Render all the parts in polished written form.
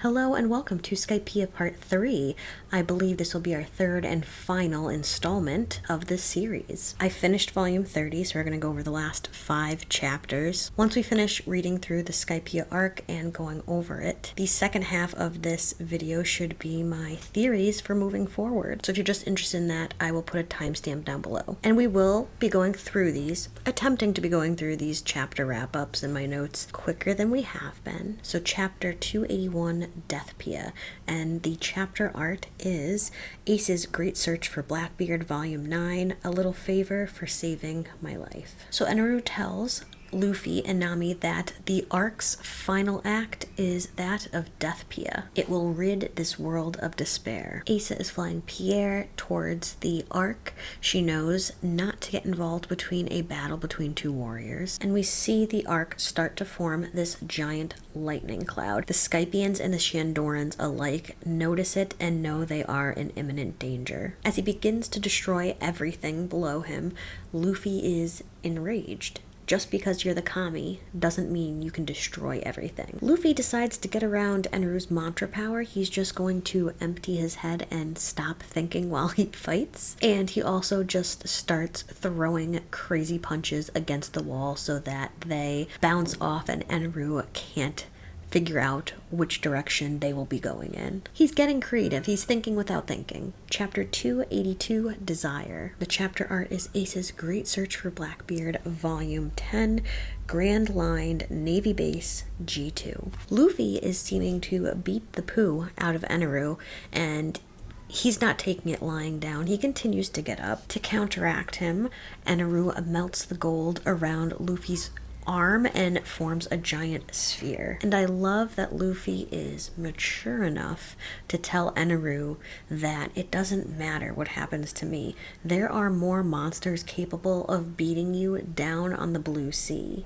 Hello and welcome to Skypiea Part 3. I believe this will be our third and final installment of this series. I finished Volume 30, so we're going to go over the last 5 chapters. Once we finish reading through the Skypiea arc and going over it, the second half of this video should be my theories for moving forward. So if you're just interested in that, I will put a timestamp down below. And we will be going through these, attempting to be going through these chapter wrap-ups in my notes quicker than we have been. So Chapter 281, Deathpiea, and the chapter art is Ace's Great Search for Blackbeard, Volume 9, A Little Favor for Saving My Life. So Eneru tells Luffy and Nami that the arc's final act is that of Deathpiea. It will rid this world of despair. Asa is flying Pierre towards the arc. She knows not to get involved between a battle between two warriors. And we see the arc start to form this giant lightning cloud. The Skypians and the Shandorans alike notice it and know they are in imminent danger. As he begins to destroy everything below him, Luffy is enraged. Just because you're the kami doesn't mean you can destroy everything. Luffy decides to get around Eneru's mantra power. He's just going to empty his head and stop thinking while he fights. And he also just starts throwing crazy punches against the wall so that they bounce off and Eneru can't figure out which direction they will be going in. He's getting creative. He's thinking without thinking. Chapter 282, Desire. The chapter art is Ace's Great Search for Blackbeard, Volume 10, Grand Lined Navy Base, G2. Luffy is seeming to beat the poo out of Eneru, and he's not taking it lying down. He continues to get up. To counteract him, Eneru melts the gold around Luffy's arm and forms a giant sphere. And I love that Luffy is mature enough to tell Eneru that it doesn't matter what happens to me. There are more monsters capable of beating you down on the blue sea.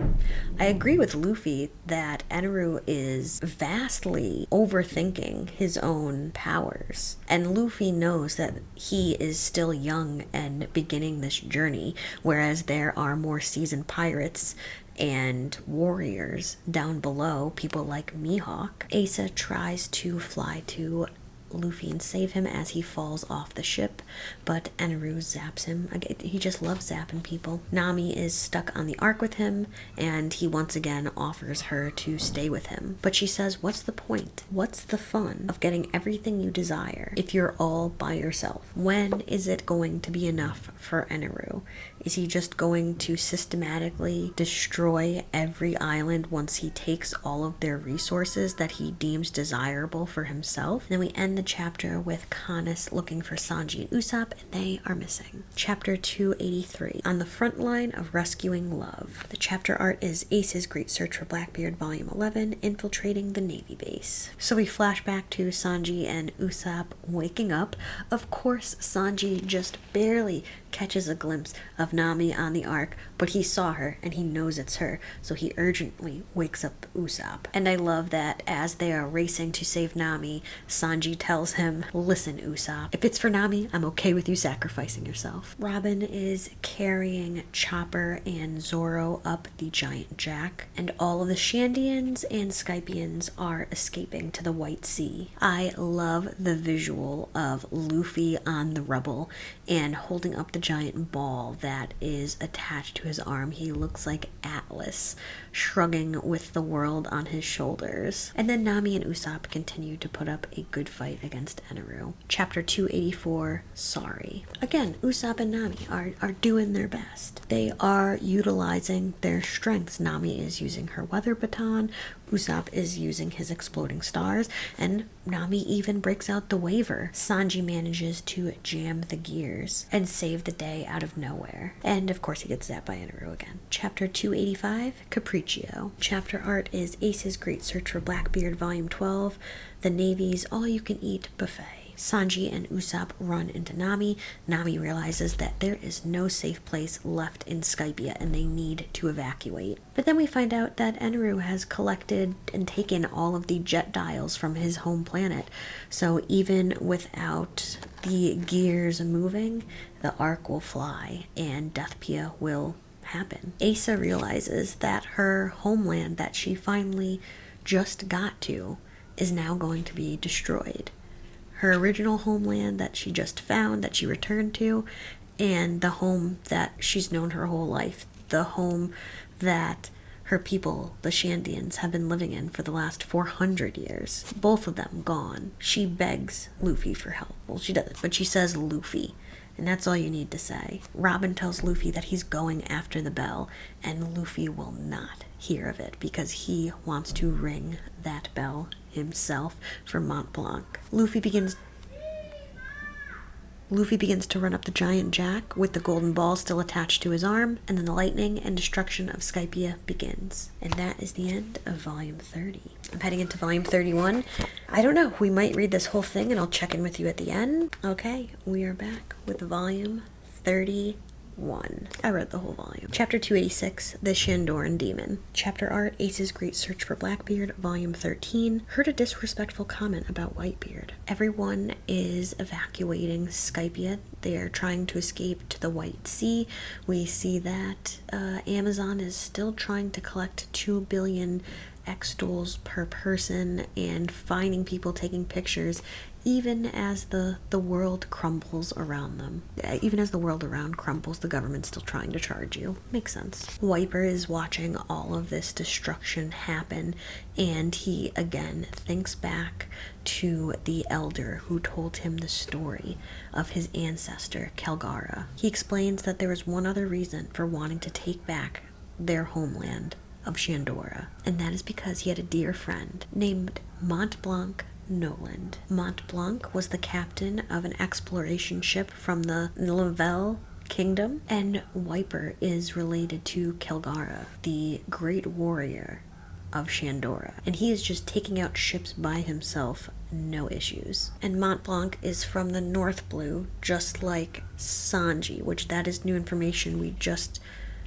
I agree with Luffy that Eneru is vastly overthinking his own powers. And Luffy knows that he is still young and beginning this journey, whereas there are more seasoned pirates and warriors down below, people like Mihawk. Asa tries to fly to Luffy and save him as he falls off the ship, but Eneru zaps him. He just loves zapping people. Nami is stuck on the ark with him, and he once again offers her to stay with him. But she says, what's the point? What's the fun of getting everything you desire if you're all by yourself? When is it going to be enough for Eneru? Is he just going to systematically destroy every island once he takes all of their resources that he deems desirable for himself? And then we end the chapter with Kanis looking for Sanji and Usopp, and they are missing. Chapter 283, On the Front Line of Rescuing Love. The chapter art is Ace's Great Search for Blackbeard, Volume 11, Infiltrating the Navy Base. So we flash back to Sanji and Usopp waking up. Of course, Sanji just barely catches a glimpse of Nami on the ark, but he saw her and he knows it's her, so he urgently wakes up Usopp. And I love that as they are racing to save Nami, Sanji tells him, listen Usopp, if it's for Nami, I'm okay with you sacrificing yourself. Robin is carrying Chopper and Zoro up the giant jack, and all of the Shandians and Skypians are escaping to the White Sea. I love the visual of Luffy on the rubble and holding up the giant ball that is attached to his arm. He looks like Atlas, shrugging with the world on his shoulders. And then Nami and Usopp continue to put up a good fight against Eneru. Chapter 284, Sorry. Again, Usopp and Nami are doing their best. They are utilizing their strengths. Nami is using her weather baton, Usopp is using his exploding stars, and Nami even breaks out the waver. Sanji manages to jam the gears and save the day out of nowhere. And of course he gets zapped by Eneru again. Chapter 285, Capriccio. Chapter art is Ace's Great Search for Blackbeard, Volume 12, The Navy's All-You-Can-Eat Buffet. Sanji and Usopp run into Nami. Nami realizes that there is no safe place left in Skypiea and they need to evacuate. But then we find out that Eneru has collected and taken all of the jet dials from his home planet. So even without the gears moving, the ark will fly and Deathpiea will happen. Asa realizes that her homeland that she finally just got to is now going to be destroyed. Her original homeland that she just found, that she returned to, and the home that she's known her whole life, the home that her people, the Shandians, have been living in for the last 400 years. Both of them gone. She begs Luffy for help. Well, she doesn't, but she says Luffy. And that's all you need to say. Robin tells Luffy that he's going after the bell, and Luffy will not hear of it because he wants to ring that bell himself for Mont Blanc. Luffy begins to run up the giant jack with the golden ball still attached to his arm, and then the lightning and destruction of Skypiea begins. And that is the end of Volume 30. I'm heading into Volume 31. I don't know, we might read this whole thing and I'll check in with you at the end. Okay, we are back with Volume 31. I read the whole volume. Chapter 286, The Shandoran Demon. Chapter art, Ace's Great Search for Blackbeard, Volume 13. Heard a disrespectful comment about Whitebeard. Everyone is evacuating Skypiea. They are trying to escape to the White Sea. We see that Amazon is still trying to collect 2 billion X-Duels per person and finding people taking pictures even as the world crumbles around them. Even as the world around crumbles, the government's still trying to charge you. Makes sense. Wiper is watching all of this destruction happen, and he again thinks back to the elder who told him the story of his ancestor, Kelgara. He explains that there was one other reason for wanting to take back their homeland of Shandora, and that is because he had a dear friend named Mont Blanc Noland. Mont Blanc was the captain of an exploration ship from the Lavelle Kingdom, and Wiper is related to Kelgara, the great warrior of Shandora, and he is just taking out ships by himself, no issues. And Mont Blanc is from the North Blue, just like Sanji, which that is new information we just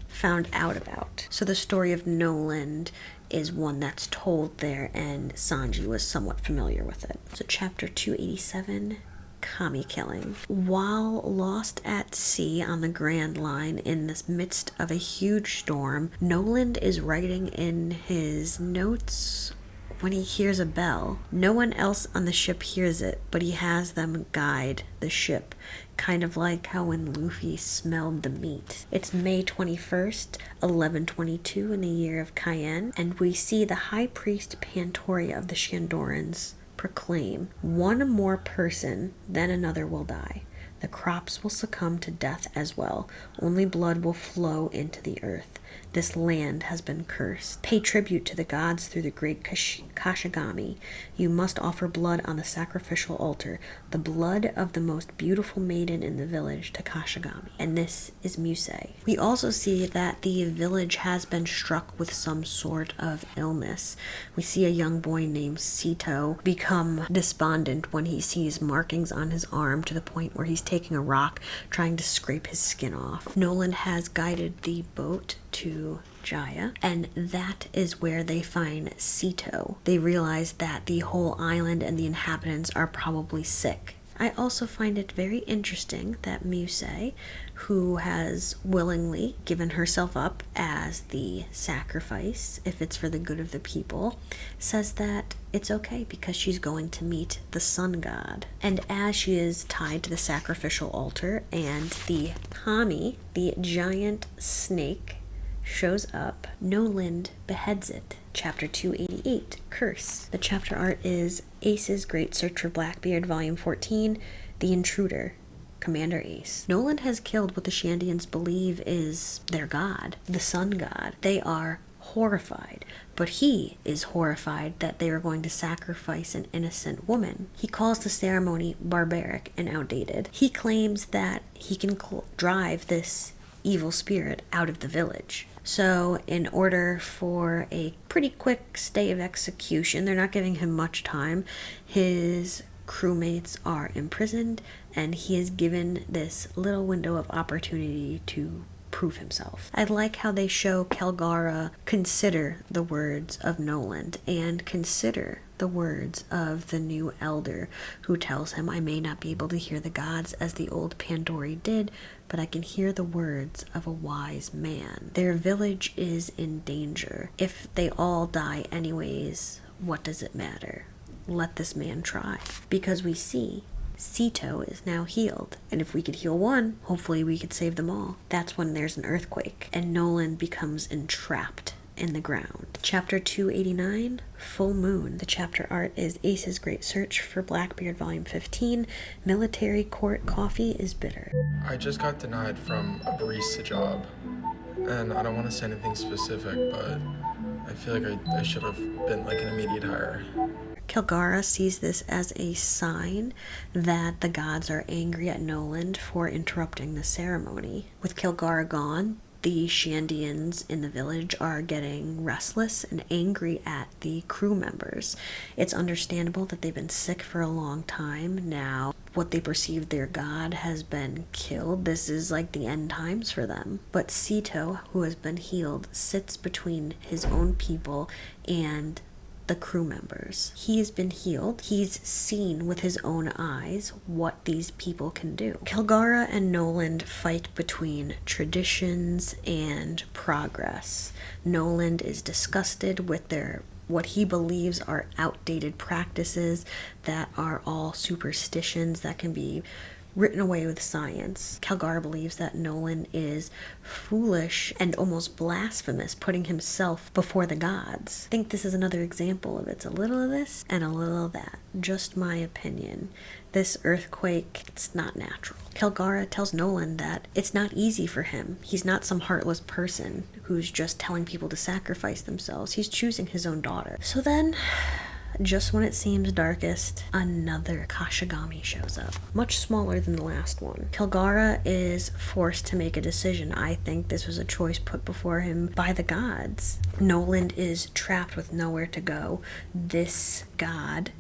found out about. So the story of Noland is one that's told there, and Sanji was somewhat familiar with it. So chapter 287, Kami Killing. While lost at sea on the Grand Line in the midst of a huge storm, Noland is writing in his notes when he hears a bell. No one else on the ship hears it, but he has them guide the ship, kind of like how when Luffy smelled the meat. It's May 21st, 1122 in the year of Cayenne, and we see the High Priest Pantoria of the Shandorans proclaim, "One more person, then another will die. The crops will succumb to death as well. Only blood will flow into the earth. This land has been cursed. Pay tribute to the gods through the great Kashigami. You must offer blood on the sacrificial altar, the blood of the most beautiful maiden in the village to Kashigami." And this is Muse. We also see that the village has been struck with some sort of illness. We see a young boy named Sito become despondent when he sees markings on his arm to the point where he's taking a rock trying to scrape his skin off. Noland has guided the boat to Jaya, and that is where they find Sito. They realize that the whole island and the inhabitants are probably sick. I also find it very interesting that Muse, who has willingly given herself up as the sacrifice, if it's for the good of the people, says that it's okay because she's going to meet the sun god. And as she is tied to the sacrificial altar and the Kami, the giant snake, shows up, Noland beheads it. Chapter 288, Curse. The chapter art is Ace's Great Search for Blackbeard, Volume 14, The Intruder, Commander Ace. Noland has killed what the Shandians believe is their god, the sun god. They are horrified, but he is horrified that they are going to sacrifice an innocent woman. He calls the ceremony barbaric and outdated. He claims that he can drive this evil spirit out of the village. So in order for a pretty quick stay of execution, they're not giving him much time, his crewmates are imprisoned, and he is given this little window of opportunity to prove himself. I like how they show Kelgara consider the words of Noland and consider the words of the new elder who tells him, "I may not be able to hear the gods as the old Pandori did, but I can hear the words of a wise man." Their village is in danger. If they all die anyways, what does it matter? let this man try. Because we see Sito is now healed. And if we could heal one, hopefully we could save them all. That's when there's an earthquake and Nolan becomes entrapped in the ground. Chapter 289, Full Moon. The chapter art is Ace's Great Search for Blackbeard, Volume 15. Military Court Coffee is bitter. I just got denied from a barista job. And I don't want to say anything specific, but I feel like I should have been like an immediate hire. Kilgara sees this as a sign that the gods are angry at Nolan for interrupting the ceremony. With Kilgara gone, the Shandians in the village are getting restless and angry at the crew members. It's understandable that they've been sick for a long time now. What they perceive their god has been killed. This is like the end times for them. But Sito, who has been healed, sits between his own people and the crew members. He has been healed. He's seen with his own eyes what these people can do. Kilgara and Nolan fight between traditions and progress. Nolan is disgusted with what he believes are outdated practices that are all superstitions that can be written away with science. Kilgara believes that Nolan is foolish and almost blasphemous, putting himself before the gods. I think this is another example of it's a little of this and a little of that. Just my opinion. This earthquake, it's not natural. Kilgara tells Nolan that it's not easy for him. He's not some heartless person who's just telling people to sacrifice themselves. He's choosing his own daughter. So then, just when it seems darkest, another Kashigami shows up, much smaller than the last one. Kilgara is forced to make a decision. I think this was a choice put before him by the gods. Nolan is trapped with nowhere to go. This god,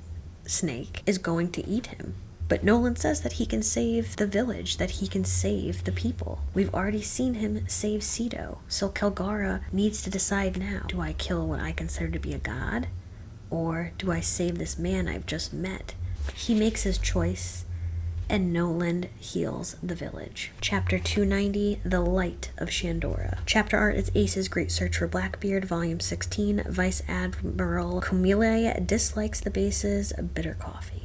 Snake, is going to eat him. But Nolan says that he can save the village, that he can save the people. We've already seen him save Sito. So Kilgara needs to decide now. Do I kill what I consider to be a god? Or do I save this man I've just met? He makes his choice, and Nolan heals the village. Chapter 290, The Light of Shandora. Chapter art is Ace's Great Search for Blackbeard, Volume 16. Vice Admiral Kumile dislikes the base's bitter coffee.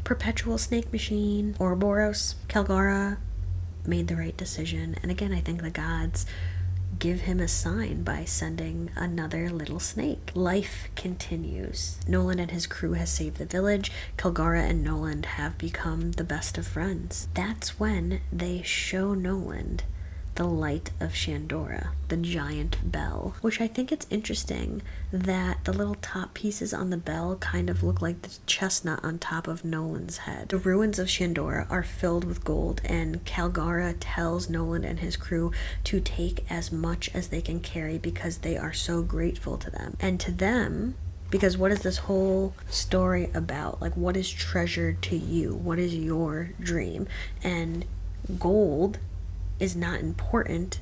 Perpetual Snake Machine, Ouroboros. Kilgara made the right decision, and again, I think the gods give him a sign by sending another little snake. Life continues. Nolan and his crew has saved the village. Kilgara and Nolan have become the best of friends. That's when they show Nolan the light of Shandora, the giant bell, which I think it's interesting that the little top pieces on the bell kind of look like the chestnut on top of Nolan's head. The ruins of Shandora are filled with gold, and Kilgara tells Nolan and his crew to take as much as they can carry because they are so grateful to them. And to them, because what is this whole story about? Like, what is treasured to you? What is your dream? And gold is not important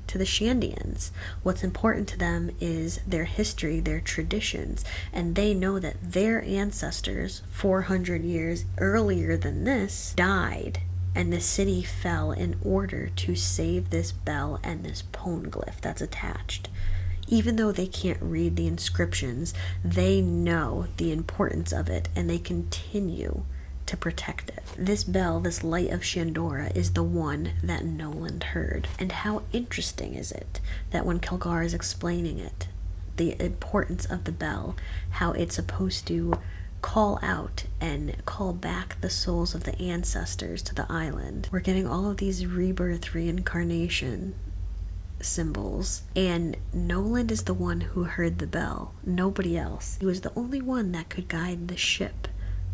to the Shandians. What's important to them is their history, their traditions, and they know that their ancestors 400 years earlier than this died, and the city fell in order to save this bell and this poneglyph that's attached. Even though they can't read the inscriptions, they know the importance of it, and they continue to protect it. This bell, this light of Shandora, is the one that Nolan heard. And how interesting is it that when Kilgara is explaining it, the importance of the bell, how it's supposed to call out and call back the souls of the ancestors to the island. We're getting all of these rebirth, reincarnation symbols, and Nolan is the one who heard the bell, nobody else. He was the only one that could guide the ship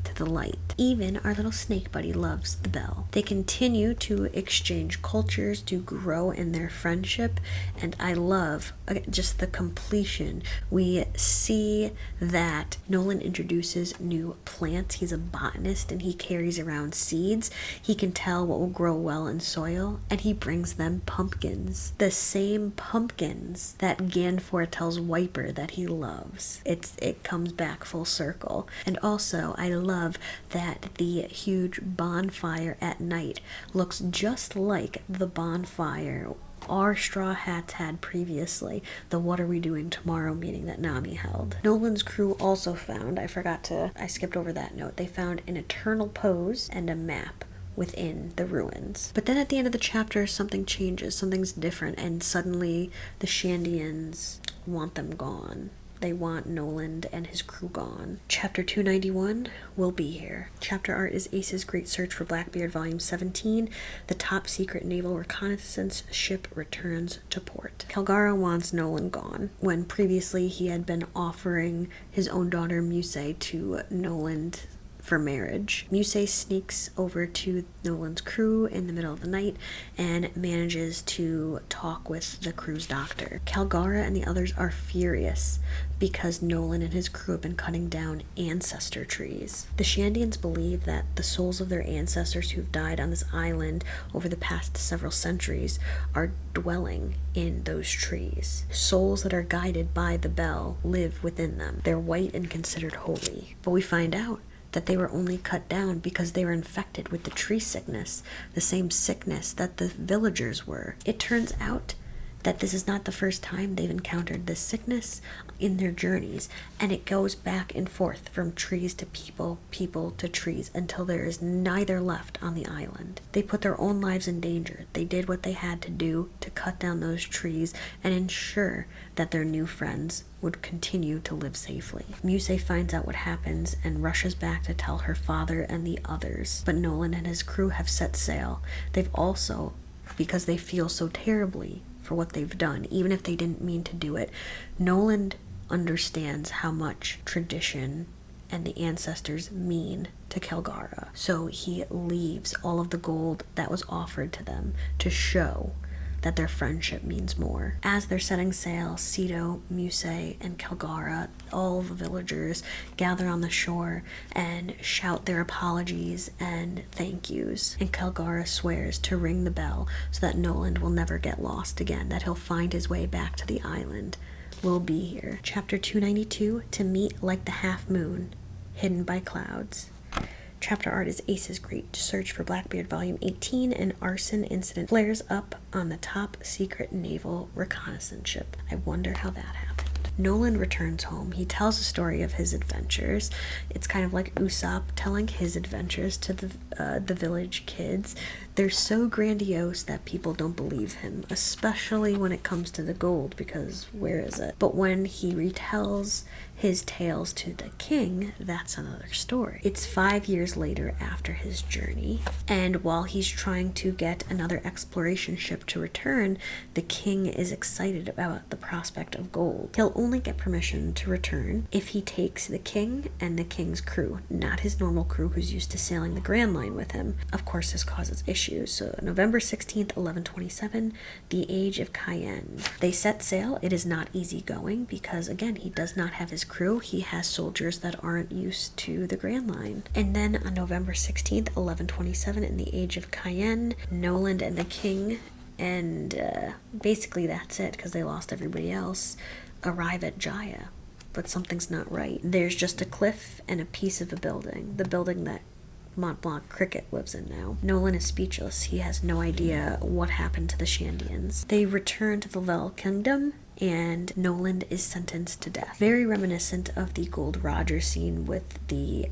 to the light. Even our little snake buddy loves the bell. They continue to exchange cultures, to grow in their friendship, and I love just the completion. We see that Nolan introduces new plants. He's a botanist and he carries around seeds. He can tell what will grow well in soil, and he brings them pumpkins. The same pumpkins that Ganfor tells Wiper that he loves. It comes back full circle. And also, I love that the huge bonfire at night looks just like the bonfire our Straw Hats had previously, the What Are We Doing Tomorrow meeting that Nami held. Nolan's crew also found, I skipped over that note, they found an eternal pose and a map within the ruins. But then at the end of the chapter, something changes, something's different, and suddenly the Shandians want them gone. They want Nolan and his crew gone. Chapter 291 will be here. Chapter art is Ace's Great Search for Blackbeard, Volume 17. The top secret naval reconnaissance ship returns to port. Kelgara wants Nolan gone, when previously he had been offering his own daughter Musei to Nolan for marriage. Musei sneaks over to Nolan's crew in the middle of the night and manages to talk with the crew's doctor. Kelgara and the others are furious because Nolan and his crew have been cutting down ancestor trees. The Shandians believe that the souls of their ancestors who've died on this island over the past several centuries are dwelling in those trees. Souls that are guided by the bell live within them. They're white and considered holy. But we find out that they were only cut down because they were infected with the tree sickness, the same sickness that the villagers were. It turns out that this is not the first time they've encountered this sickness in their journeys, and it goes back and forth from trees to people, people to trees, until there is neither left on the island. They put their own lives in danger. They did what they had to do to cut down those trees and ensure that their new friends would continue to live safely. Musei finds out what happens and rushes back to tell her father and the others, but Nolan and his crew have set sail. They've also, because they feel so terribly for what they've done, even if they didn't mean to do it, Nolan understands how much tradition and the ancestors mean to Kelgara. So he leaves all of the gold that was offered to them to show that their friendship means more. As they're setting sail, Sito, Musei, and Kelgara, all the villagers, gather on the shore and shout their apologies and thank yous. And Kelgara swears to ring the bell so that Nolan will never get lost again, that he'll find his way back to the island. Will be here. Chapter 292, To Meet Like the Half Moon, Hidden by Clouds. Chapter art is Ace's Great Search for Blackbeard, Volume 18. An arson incident flares up on the top secret naval reconnaissance ship. I wonder how that happened. Nolan returns home. He tells a story of his adventures. It's kind of like Usopp telling his adventures to the village kids. They're so grandiose that people don't believe him, especially when it comes to the gold, because where is it? But when he retells his tales to the king, that's another story. It's 5 years later after his journey, and while he's trying to get another exploration ship to return, the king is excited about the prospect of gold. He'll only get permission to return if he takes the king and the king's crew, not his normal crew who's used to sailing the Grand Line with him. Of course, this causes issues. So November 16th, 1127, the Age of Cayenne. They set sail. It is not easy going because, again, he does not have his crew. He has soldiers that aren't used to the Grand Line. And then on November 16th, 1127, in the Age of Cayenne, Nolan and the king, and basically that's it because they lost everybody else, arrive at Jaya. But something's not right. There's just a cliff and a piece of a building. The building that Mont Blanc Cricket lives in now. Nolan is speechless. He has no idea what happened to the Shandians. They return to the Vel Kingdom, and Nolan is sentenced to death. Very reminiscent of the Gold Roger scene with the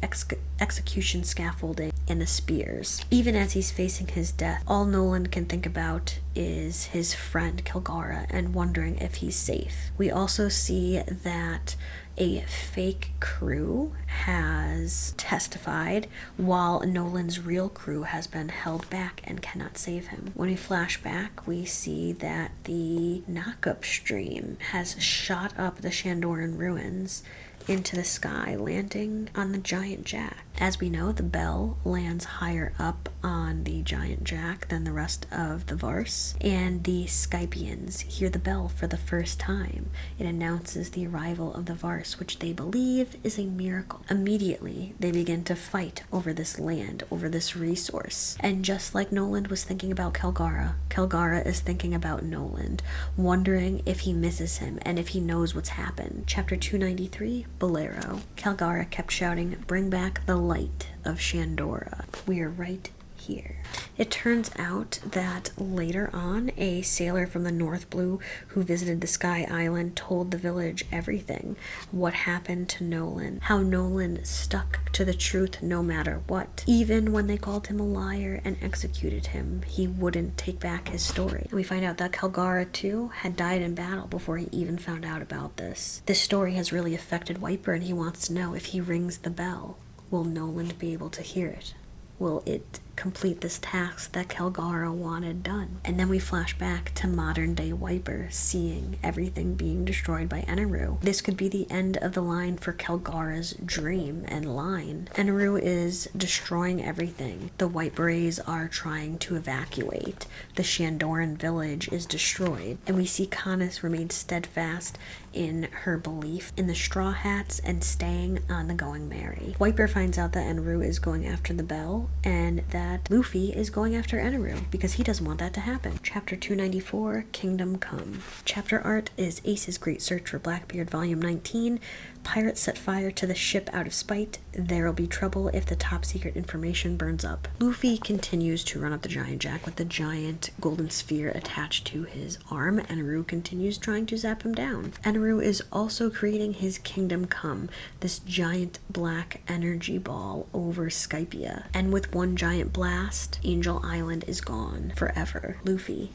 execution scaffolding and the spears. Even as he's facing his death, all Nolan can think about is his friend Kelgara and wondering if he's safe. We also see that a fake crew has testified while Nolan's real crew has been held back and cannot save him. When we flash back, we see that the knockup stream has shot up the Shandoran ruins into the sky, landing on the giant jack. As we know, the bell lands higher up on the giant jack than the rest of the Vars, and the Skypians hear the bell for the first time. It announces the arrival of the Vars, which they believe is a miracle. Immediately, they begin to fight over this land, over this resource. And just like Nolan was thinking about Kelgara, Kelgara is thinking about Nolan, wondering if he misses him and if he knows what's happened. Chapter 293, Bolero. Kelgara kept shouting, "Bring back the light of Shandora." We are right here. It turns out that later on, a sailor from the North Blue who visited the Sky Island told the village everything. What happened to Nolan, how Nolan stuck to the truth no matter what. Even when they called him a liar and executed him, he wouldn't take back his story. And we find out that Calgara too had died in battle before he even found out about this. This story has really affected Wiper, and he wants to know, if he rings the bell, will Nolan be able to hear it? Will it complete this task that Calgara wanted done? And then we flash back to modern day Wiper, seeing everything being destroyed by Eneru. This could be the end of the line for Calgara's dream and line. Eneru is destroying everything. The White Berets are trying to evacuate. The Shandoran village is destroyed. And we see Canis remain steadfast in her belief in the Straw Hats and staying on the Going Merry. Wiper finds out that Eneru is going after the bell, and that Luffy is going after Eneru because he doesn't want that to happen. Chapter 294, Kingdom Come. Chapter art is Ace's Great Search for Blackbeard, Volume 19. Pirates set fire to the ship out of spite. There'll be trouble if the top secret information burns up. Luffy continues to run up the Giant Jack with the giant golden sphere attached to his arm. Eneru continues trying to zap him down. Eneru is also creating his Kingdom Come, this giant black energy ball over Skypiea. And with one giant blast, Angel Island is gone forever. Luffy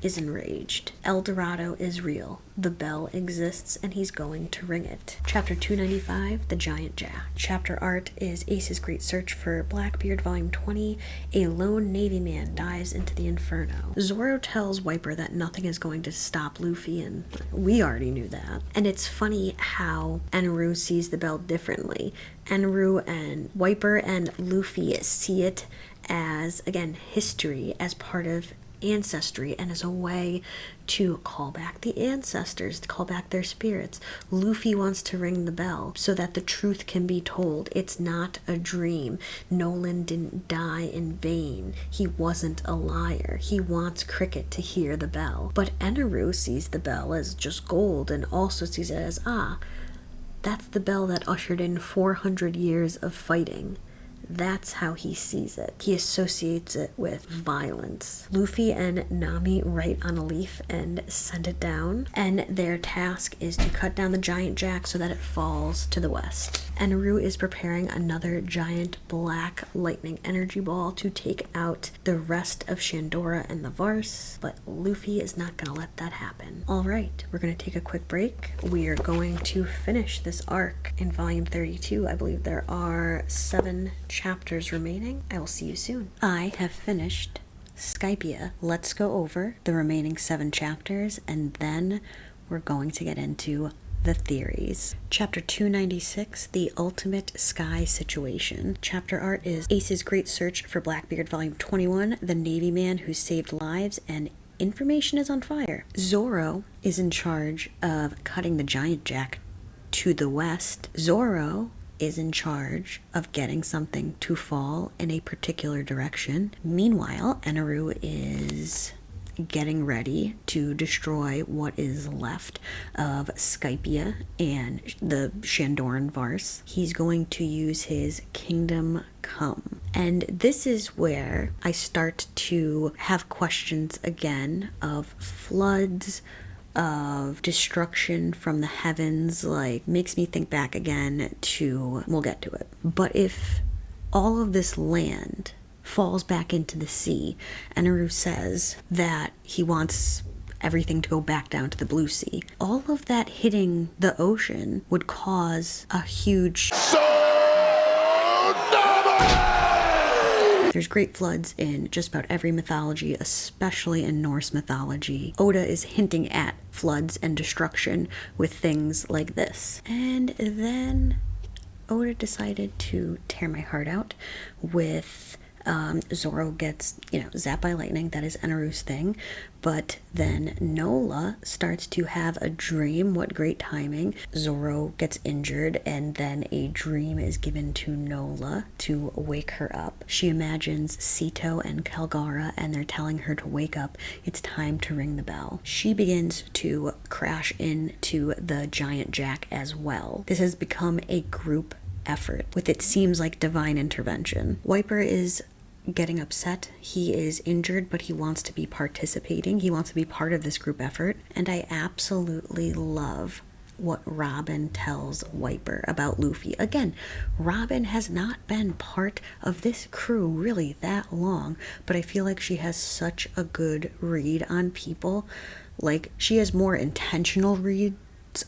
is enraged. El Dorado is real. The bell exists and he's going to ring it. Chapter 295, The Giant Jack. Chapter art is Ace's Great Search for Blackbeard, Volume 20. A lone Navy man dives into the inferno. Zoro tells Wiper that nothing is going to stop Luffy, and we already knew that. And it's funny how Eneru sees the bell differently. Eneru and Wiper and Luffy see it as, again, history, as part of ancestry, and as a way to call back the ancestors, to call back their spirits. Luffy wants to ring the bell so that the truth can be told. It's not a dream. Nolan didn't die in vain. He wasn't a liar. He wants Cricket to hear the bell. But Eneru sees the bell as just gold, and also sees it as, that's the bell that ushered in 400 years of fighting. That's how he sees it. He associates it with violence. Luffy and Nami write on a leaf and send it down, and their task is to cut down the Giant Jack so that it falls to the west. Eneru is preparing another giant black lightning energy ball to take out the rest of Shandora and the Vars, but Luffy is not going to let that happen. Alright, we're going to take a quick break. We are going to finish this arc in Volume 32. I believe there are 7 chapters remaining. I will see you soon. I have finished Skypiea. Let's go over the remaining 7 chapters, and then we're going to get into the theories. Chapter 296, The Ultimate Sky Situation. Chapter art is Ace's Great Search for Blackbeard, Volume 21, The Navy Man Who Saved Lives, and Information is on Fire. Zoro is in charge of cutting the Giant Jack to the west. Zoro is in charge of getting something to fall in a particular direction. Meanwhile, Eneru is getting ready to destroy what is left of Skypiea and the Shandoran Vars. He's going to use his Kingdom Come. And this is where I start to have questions again of floods, of destruction from the heavens. Like, makes me think back again to, we'll get to it, but if all of this land falls back into the sea, Eneru says that he wants everything to go back down to the blue sea. All of that hitting the ocean would cause a huge There's great floods in just about every mythology, especially in Norse mythology. Oda is hinting at floods and destruction with things like this. And then Oda decided to tear my heart out with Zoro gets, zapped by lightning. That is Eneru's thing. But then Nola starts to have a dream. What great timing. Zoro gets injured, and then a dream is given to Nola to wake her up. She imagines Sito and Calgara, and they're telling her to wake up. It's time to ring the bell. She begins to crash into the Giant Jack as well. This has become a group effort with, it seems like, divine intervention. Wiper is getting upset. He is injured, but he wants to be participating. He wants to be part of this group effort. And I absolutely love what Robin tells Wiper about Luffy. Again, Robin has not been part of this crew really that long, but I feel like she has such a good read on people. Like, she has more intentional reads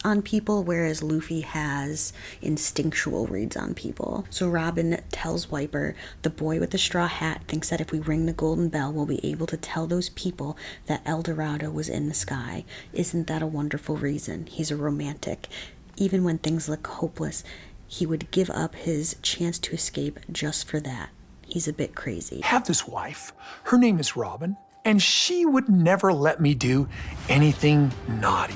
on people, whereas Luffy has instinctual reads on people. So Robin tells Wiper, the boy with the straw hat thinks that if we ring the golden bell, we'll be able to tell those people that El Dorado was in the sky. Isn't that a wonderful reason? He's a romantic. Even when things look hopeless, he would give up his chance to escape just for that. He's a bit crazy. I have this wife. Her name is Robin, and she would never let me do anything naughty.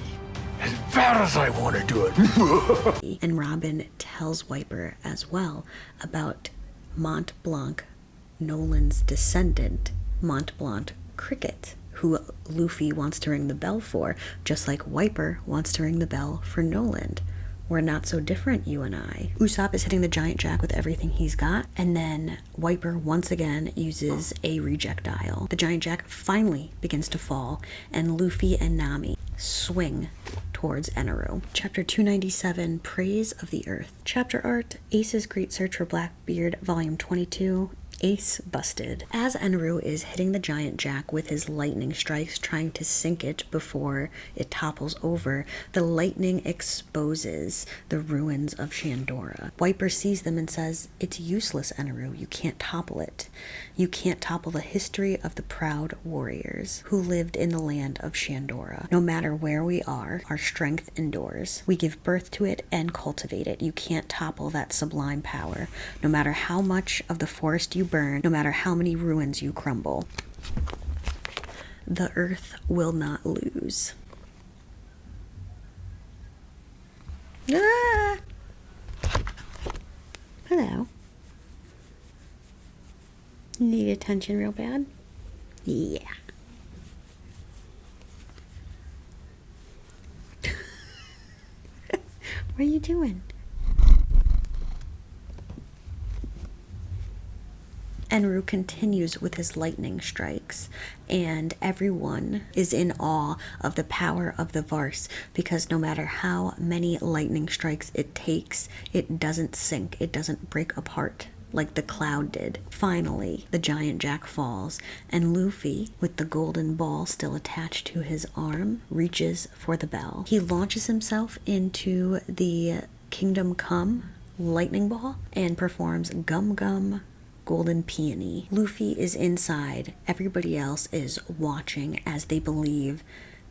As bad as I want to do it. And Robin tells Wiper as well about Mont Blanc, Nolan's descendant, Mont Blanc Cricket, who Luffy wants to ring the bell for, just like Wiper wants to ring the bell for Nolan. We're not so different, you and I. Usopp is hitting the giant jack with everything he's got, and then Wiper once again uses a rejectile. The giant jack finally begins to fall, and Luffy and Nami swing towards Eneru. Chapter 297, Praise of the Earth. Chapter art, Ace's Great Search for Blackbeard, Volume 22, Ace busted. As Eneru is hitting the giant jack with his lightning strikes, trying to sink it before it topples over, the lightning exposes the ruins of Shandora. Wiper sees them and says, "It's useless, Eneru. You can't topple it. You can't topple the history of the proud warriors who lived in the land of Shandora. No matter where we are, our strength endures. We give birth to it and cultivate it. You can't topple that sublime power. No matter how much of the forest you burn, no matter how many ruins you crumble, the earth will not lose." Ah! Hello. Need attention real bad? Yeah. What are you doing? Enru continues with his lightning strikes, and everyone is in awe of the power of the Varse, because no matter how many lightning strikes it takes, it doesn't sink, it doesn't break apart like the cloud did. Finally, the giant jack falls, and Luffy, with the golden ball still attached to his arm, reaches for the bell. He launches himself into the Kingdom Come lightning ball and performs Gum Gum Golden Peony. Luffy is inside. Everybody else is watching as they believe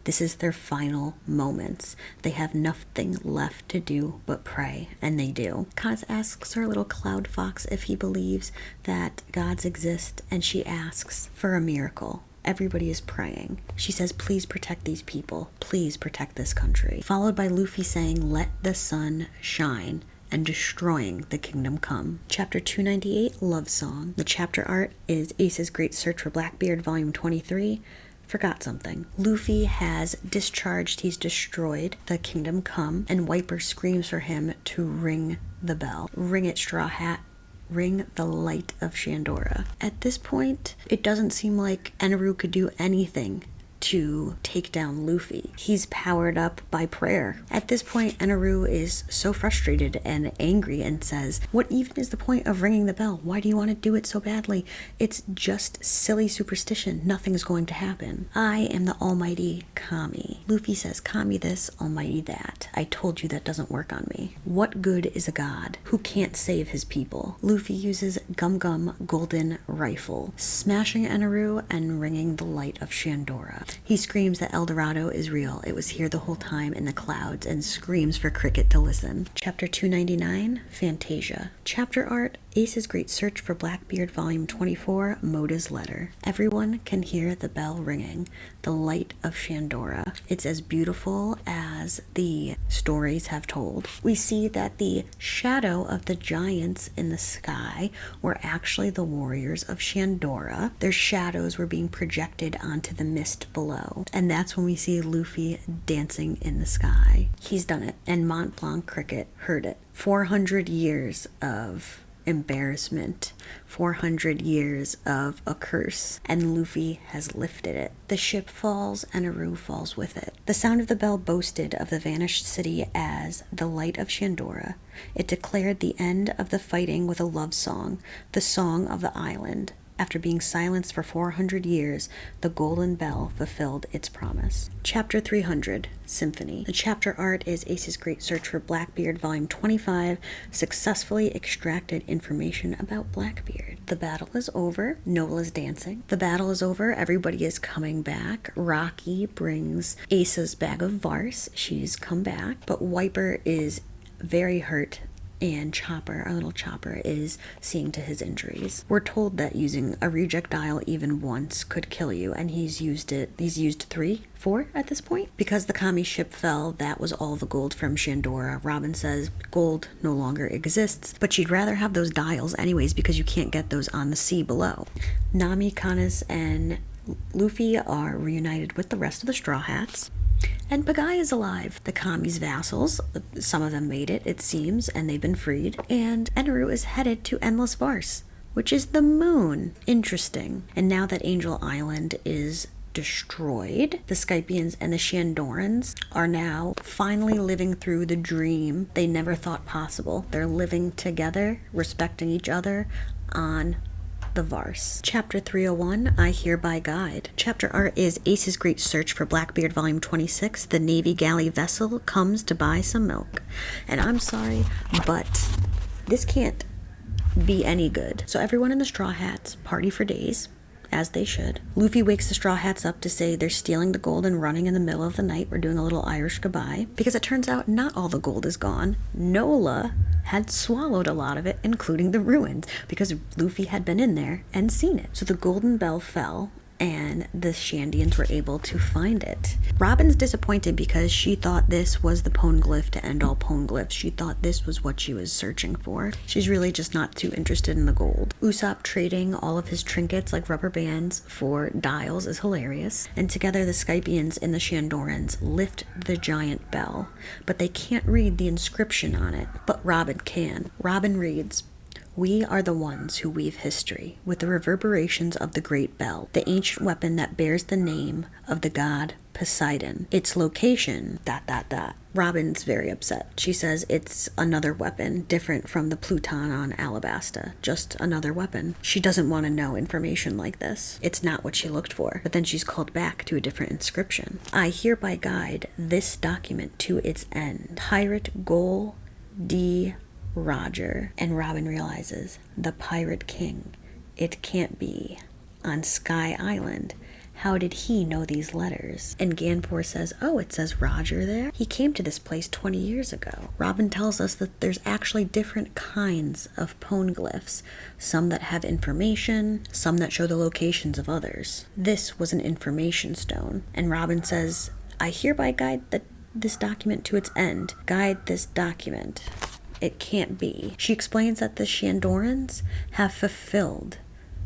this is their final moments. They have nothing left to do but pray, and they do. Kaz asks our little cloud fox if he believes that gods exist, and she asks for a miracle. Everybody is praying. She says, "Please protect these people. Please protect this country." Followed by Luffy saying, "Let the sun shine," and destroying the Kingdom Come. Chapter 298, Love Song. The chapter art is Ace's Great Search for Blackbeard, Volume 23. Forgot something. Luffy has discharged, he's destroyed the Kingdom Come, and Wiper screams for him to ring the bell. Ring it, Straw Hat. Ring the light of Shandora. At this point, it doesn't seem like Eneru could do anything to take down Luffy. He's powered up by prayer. At this point, Eneru is so frustrated and angry and says, "What even is the point of ringing the bell? Why do you want to do it so badly? It's just silly superstition. Nothing's going to happen. I am the almighty Kami." Luffy says, "Kami this, almighty that. I told you that doesn't work on me. What good is a god who can't save his people?" Luffy uses Gum Gum Golden Rifle, smashing Eneru and ringing the light of Shandora. He screams that El Dorado is real. It was here the whole time in the clouds, and screams for Cricket to listen. Chapter 299, Fantasia. Chapter art, Ace's Great Search for Blackbeard, Volume 24, Moda's Letter. Everyone can hear the bell ringing, the light of Shandora. It's as beautiful as the stories have told. We see that the shadow of the giants in the sky were actually the warriors of Shandora. Their shadows were being projected onto the mist below. And that's when we see Luffy dancing in the sky. He's done it, and Mont Blanc Cricket heard it. 400 years of embarrassment, 400 years of a curse, and Luffy has lifted it. The ship falls and Aru falls with it. The sound of the bell boasted of the vanished city as the light of Shandora. It declared the end of the fighting with a love song, the song of the island. After being silenced for 400 years, the golden bell fulfilled its promise. Chapter 300, Symphony. The chapter art is Ace's Great Search for Blackbeard, Volume 25, successfully extracted information about Blackbeard. The battle is over. Nola's dancing. The battle is over. Everybody is coming back. Rocky brings Ace's bag of Vars. She's come back. But Wiper is very hurt, and Chopper, our little Chopper, is seeing to his injuries. We're told that using a rejectile even once could kill you, and he's used 4 at this point. Because the Kami ship fell, that was all the gold from Shandora. Robin says gold no longer exists, but she'd rather have those dials anyways because you can't get those on the sea below. Nami, Canis, and Luffy are reunited with the rest of the Straw Hats. And Pagai is alive. The Kami's vassals, some of them made it seems, and they've been freed. And Eneru is headed to Endless Vars, which is the moon. Interesting. And now that Angel Island is destroyed, the Skypians and the Shandorans are now finally living through the dream they never thought possible. They're living together, respecting each other on the Vars. Chapter 301, I Hereby Guide. Chapter art is Ace's Great Search for Blackbeard, Volume 26. The Navy galley vessel comes to buy some milk. And I'm sorry, but this can't be any good. So everyone in the Straw Hats party for days, as they should. Luffy wakes the Straw Hats up to say they're stealing the gold and running in the middle of the night. We're doing a little Irish goodbye. Because it turns out not all the gold is gone. Nola had swallowed a lot of it, including the ruins, because Luffy had been in there and seen it. So the golden bell fell, and the Shandians were able to find it. Robin's disappointed because she thought this was the Poneglyph to end all Poneglyphs. She thought this was what she was searching for. She's really just not too interested in the gold. Usopp trading all of his trinkets like rubber bands for dials is hilarious. And together the Skypians and the Shandorans lift the giant bell. But they can't read the inscription on it. But Robin can. Robin reads, "We are the ones who weave history with the reverberations of the great bell, the ancient weapon that bears the name of the god Poseidon. Its location, ... Robin's very upset. She says it's another weapon, different from the Pluton on Alabasta. Just another weapon. She doesn't want to know information like this. It's not what she looked for. But then she's called back to a different inscription. I hereby guide this document to its end. Pirate Gol D. Roger. And Robin realizes, the Pirate King. It can't be. On Sky Island. How did he know these letters? And Ganfor says, oh, it says Roger there? He came to this place 20 years ago. Robin tells us that there's actually different kinds of poneglyphs. Some that have information, some that show the locations of others. This was an information stone. And Robin says, I hereby guide this document to its end. Guide this document. It can't be. She explains that the Shandorans have fulfilled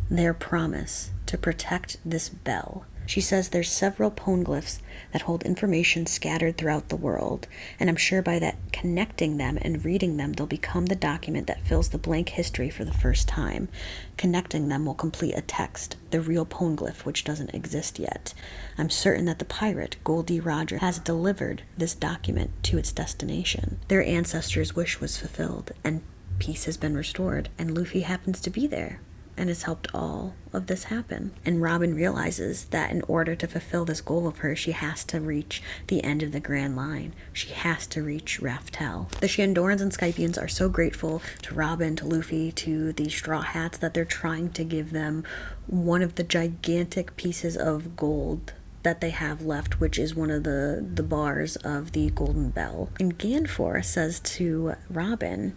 their promise to protect this bell. She says there's several poneglyphs that hold information scattered throughout the world, and I'm sure by that connecting them and reading them, they'll become the document that fills the blank history for the first time. Connecting them will complete a text, the real poneglyph, which doesn't exist yet. I'm certain that the pirate, Goldie Roger, has delivered this document to its destination. Their ancestors' wish was fulfilled, and peace has been restored, and Luffy happens to be there and has helped all of this happen. And Robin realizes that in order to fulfill this goal of hers, she has to reach the end of the Grand Line. She has to reach Raftel. The Shandorans and Skypians are so grateful to Robin, to Luffy, to the Straw Hats that they're trying to give them one of the gigantic pieces of gold that they have left, which is one of the bars of the Golden Bell. And Ganfor says to Robin,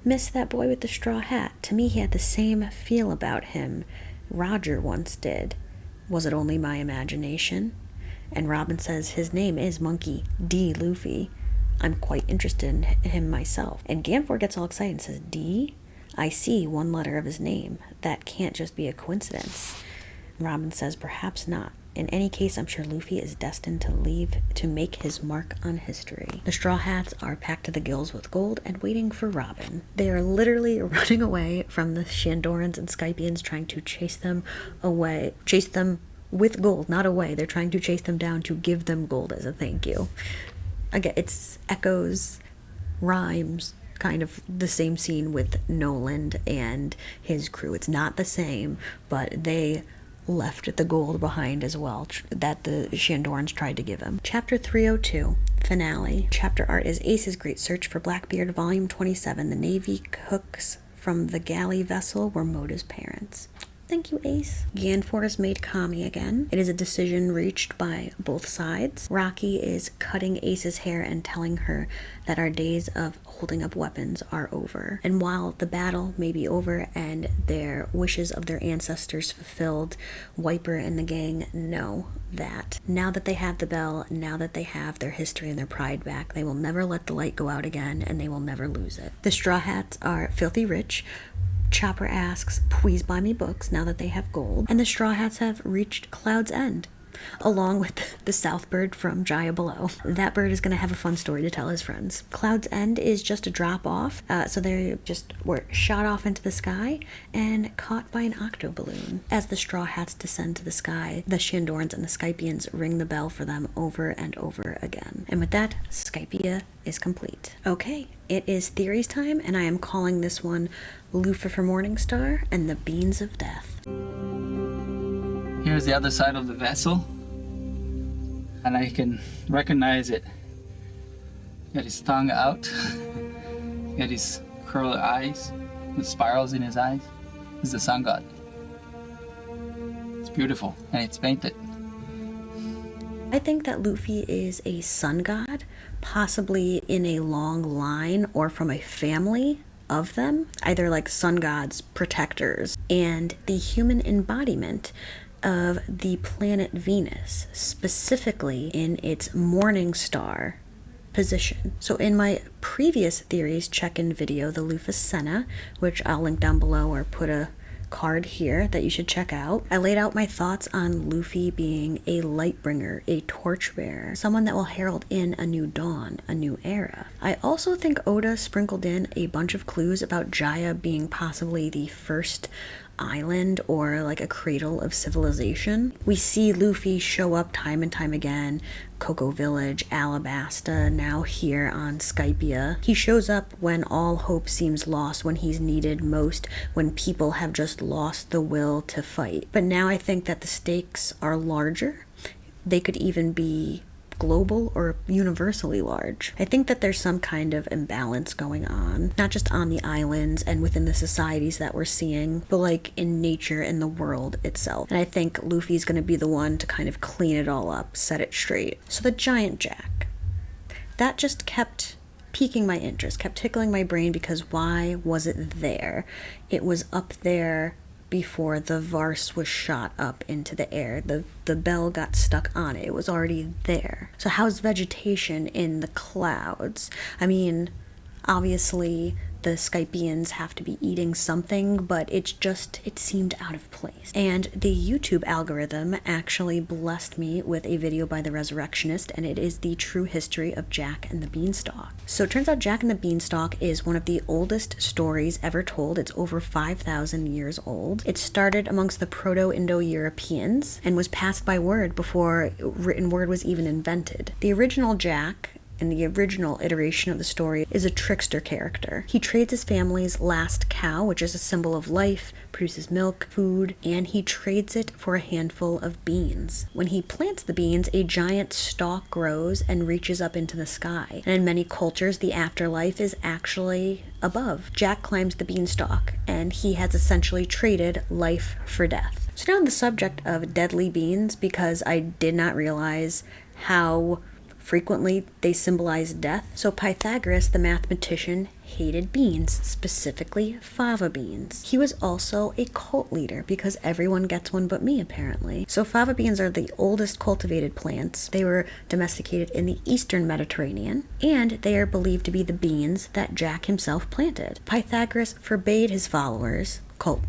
miss that boy with the straw hat. To me, he had the same feel about him Roger once did. Was it only my imagination? And Robin says his name is Monkey D. Luffy. I'm quite interested in him myself. And Ganfor gets all excited and says, D? I see one letter of his name. That can't just be a coincidence. Robin says, perhaps not. In any case, I'm sure Luffy is destined to make his mark on history. The Straw Hats are packed to the gills with gold and waiting for Robin. They are literally running away from the Shandorans and Skypians, trying to chase them away. Chase them with gold, not away. They're trying to chase them down to give them gold as a thank you. Again, it's echoes, rhymes, kind of the same scene with Noland and his crew. It's not the same, but they left the gold behind as well that the Shandorans tried to give him. Chapter 302, Finale. Chapter art is Ace's Great Search for Blackbeard, Volume 27. The Navy cooks from the galley vessel were Moda's parents. Thank you, Ace. Ganfor is made Kami again. It is a decision reached by both sides. Rocky is cutting Ace's hair and telling her that our days of holding up weapons are over. And while the battle may be over and their wishes of their ancestors fulfilled, Wiper and the gang know that now that they have the bell, now that they have their history and their pride back, they will never let the light go out again, and they will never lose it. The Straw Hats are filthy rich. Chopper asks, please buy me books now that they have gold. And the Straw Hats have reached Cloud's End, along with the South Bird from Jaya Below. That bird is going to have a fun story to tell his friends. Cloud's End is just a drop off, so they just were shot off into the sky and caught by an octo balloon. As the Straw Hats descend to the sky, the Shandorans and the Skypians ring the bell for them over and over again. And with that, Skypiea is complete. Okay, it is theories time, and I am calling this one Luffifer Morningstar and the Beans of Death. Here's the other side of the vessel, and I can recognize it. Got his tongue out, got his curly eyes with spirals in his eyes. This is the sun god. It's beautiful, and it's painted. I think that Luffy is a sun god, possibly in a long line or from a family of them, either like sun gods, protectors, and the human embodiment of the planet Venus, specifically in its Morningstar position. So in my previous theories check-in video, the Lufficena, which I'll link down below or put a card here that you should check out, I laid out my thoughts on Luffy being a light bringer, a torchbearer, someone that will herald in a new dawn, a new era. I also think Oda sprinkled in a bunch of clues about Jaya being possibly the first island or like a cradle of civilization. We see Luffy show up time and time again, Cocoa Village, Alabasta, now here on Skypiea. He shows up when all hope seems lost, when he's needed most, when people have just lost the will to fight. But now I think that the stakes are larger. They could even be global or universally large. I think that there's some kind of imbalance going on, not just on the islands and within the societies that we're seeing, but like in nature and the world itself. And I think Luffy's going to be the one to kind of clean it all up, set it straight. So the giant jack, that just kept piquing my interest, kept tickling my brain, because why was it there? It was up there before the Vars was shot up into the air. The bell got stuck on it. It was already there. So how's vegetation in the clouds? I mean, obviously the Skypians have to be eating something, but it seemed out of place. And the YouTube algorithm actually blessed me with a video by the Resurrectionist, and it is the true history of Jack and the Beanstalk. So it turns out Jack and the Beanstalk is one of the oldest stories ever told. It's over 5,000 years old. It started amongst the Proto-Indo-Europeans and was passed by word before written word was even invented. The original Jack, in the original iteration of the story, is a trickster character. He trades his family's last cow, which is a symbol of life, produces milk, food, and he trades it for a handful of beans. When he plants the beans, a giant stalk grows and reaches up into the sky. And in many cultures, the afterlife is actually above. Jack climbs the beanstalk, and he has essentially traded life for death. So now on the subject of deadly beans, because I did not realize how frequently they symbolize death. So Pythagoras, the mathematician, hated beans, specifically fava beans. He was also a cult leader because everyone gets one but me, apparently. So fava beans are the oldest cultivated plants. They were domesticated in the Eastern Mediterranean, and they are believed to be the beans that Jack himself planted. Pythagoras forbade his followers, cult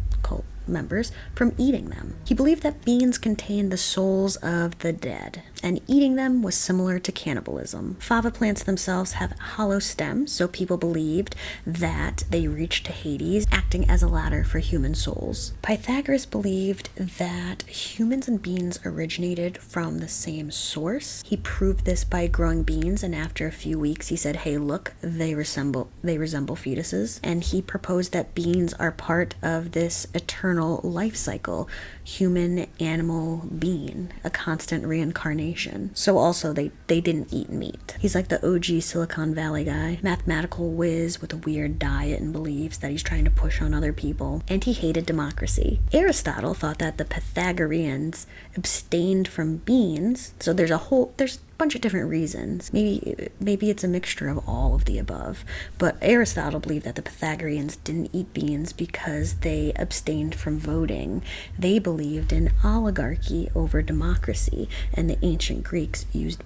members from eating them. He believed that beans contained the souls of the dead, and eating them was similar to cannibalism. Fava plants themselves have hollow stems, so people believed that they reached to Hades, acting as a ladder for human souls. Pythagoras believed that humans and beans originated from the same source. He proved this by growing beans, and after a few weeks he said, hey look, they resemble fetuses, and he proposed that beans are part of this eternal life cycle, human, animal, bean, a constant reincarnation. So also they didn't eat meat. He's like the OG Silicon Valley guy, mathematical whiz with a weird diet and beliefs that he's trying to push on other people, and he hated democracy. Aristotle thought that the Pythagoreans abstained from beans, so there's a bunch of different reasons. Maybe it's a mixture of all of the above, but Aristotle believed that the Pythagoreans didn't eat beans because they abstained from voting. They believed in oligarchy over democracy, and the ancient Greeks used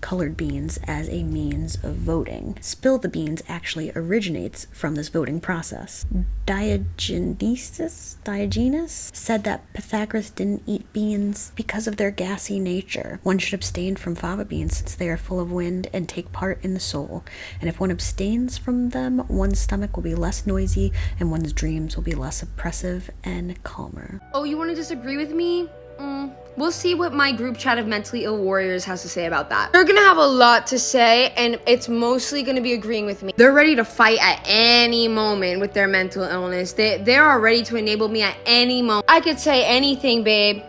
colored beans as a means of voting. Spill the beans actually originates from this voting process. Diogenes said that Pythagoras didn't eat beans because of their gassy nature. One should abstain from fava beans since they are full of wind and take part in the soul, and if one abstains from them, one's stomach will be less noisy and one's dreams will be less oppressive and calmer. Oh, you want to disagree with me? We'll see what my group chat of mentally ill warriors has to say about that. They're gonna have a lot to say, and it's mostly gonna be agreeing with me. They're ready to fight at any moment with their mental illness. They are ready to enable me at any moment. I could say anything, babe.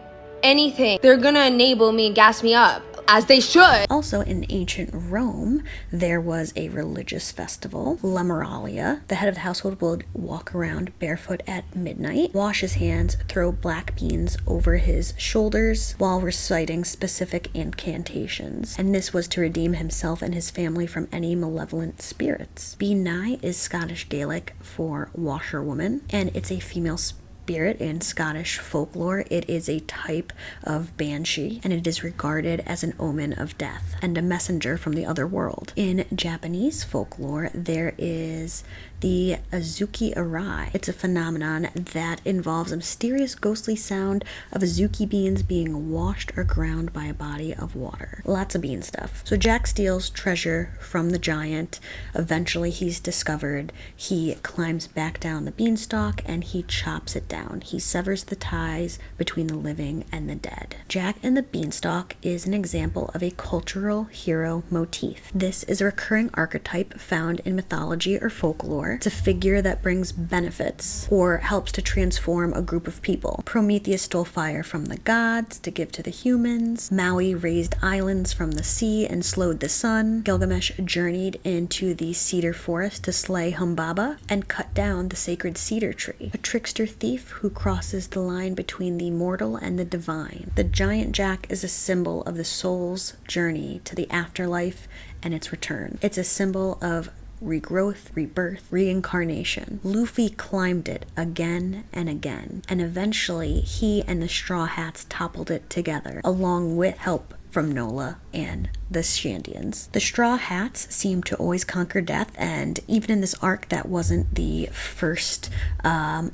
Anything. They're gonna enable me and gas me up, as they should. Also, in ancient Rome, there was a religious festival, Lemuralia. The head of the household would walk around barefoot at midnight, wash his hands, throw black beans over his shoulders while reciting specific incantations. And this was to redeem himself and his family from any malevolent spirits. Benai is Scottish Gaelic for washerwoman, and it's a female spirit in Scottish folklore. It is a type of banshee, and it is regarded as an omen of death and a messenger from the other world. In Japanese folklore, there is the Azuki Arai. It's a phenomenon that involves a mysterious ghostly sound of azuki beans being washed or ground by a body of water. Lots of bean stuff. So Jack steals treasure from the giant. Eventually he's discovered. He climbs back down the beanstalk and he chops it down. He severs the ties between the living and the dead. Jack and the beanstalk is an example of a cultural hero motif. This is a recurring archetype found in mythology or folklore. It's a figure that brings benefits or helps to transform a group of people. Prometheus stole fire from the gods to give to the humans. Maui raised islands from the sea and slowed the sun. Gilgamesh journeyed into the cedar forest to slay Humbaba and cut down the sacred cedar tree. A trickster thief who crosses the line between the mortal and the divine. The giant jack is a symbol of the soul's journey to the afterlife and its return. It's a symbol of regrowth, rebirth, reincarnation. Luffy climbed it again and again, and eventually he and the Straw Hats toppled it together, along with help from Nola and the Shandians. The Straw Hats seem to always conquer death, and even in this arc that wasn't the first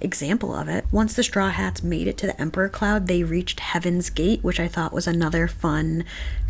example of it. Once the Straw Hats made it to the Emperor Cloud, they reached Heaven's Gate, which I thought was another fun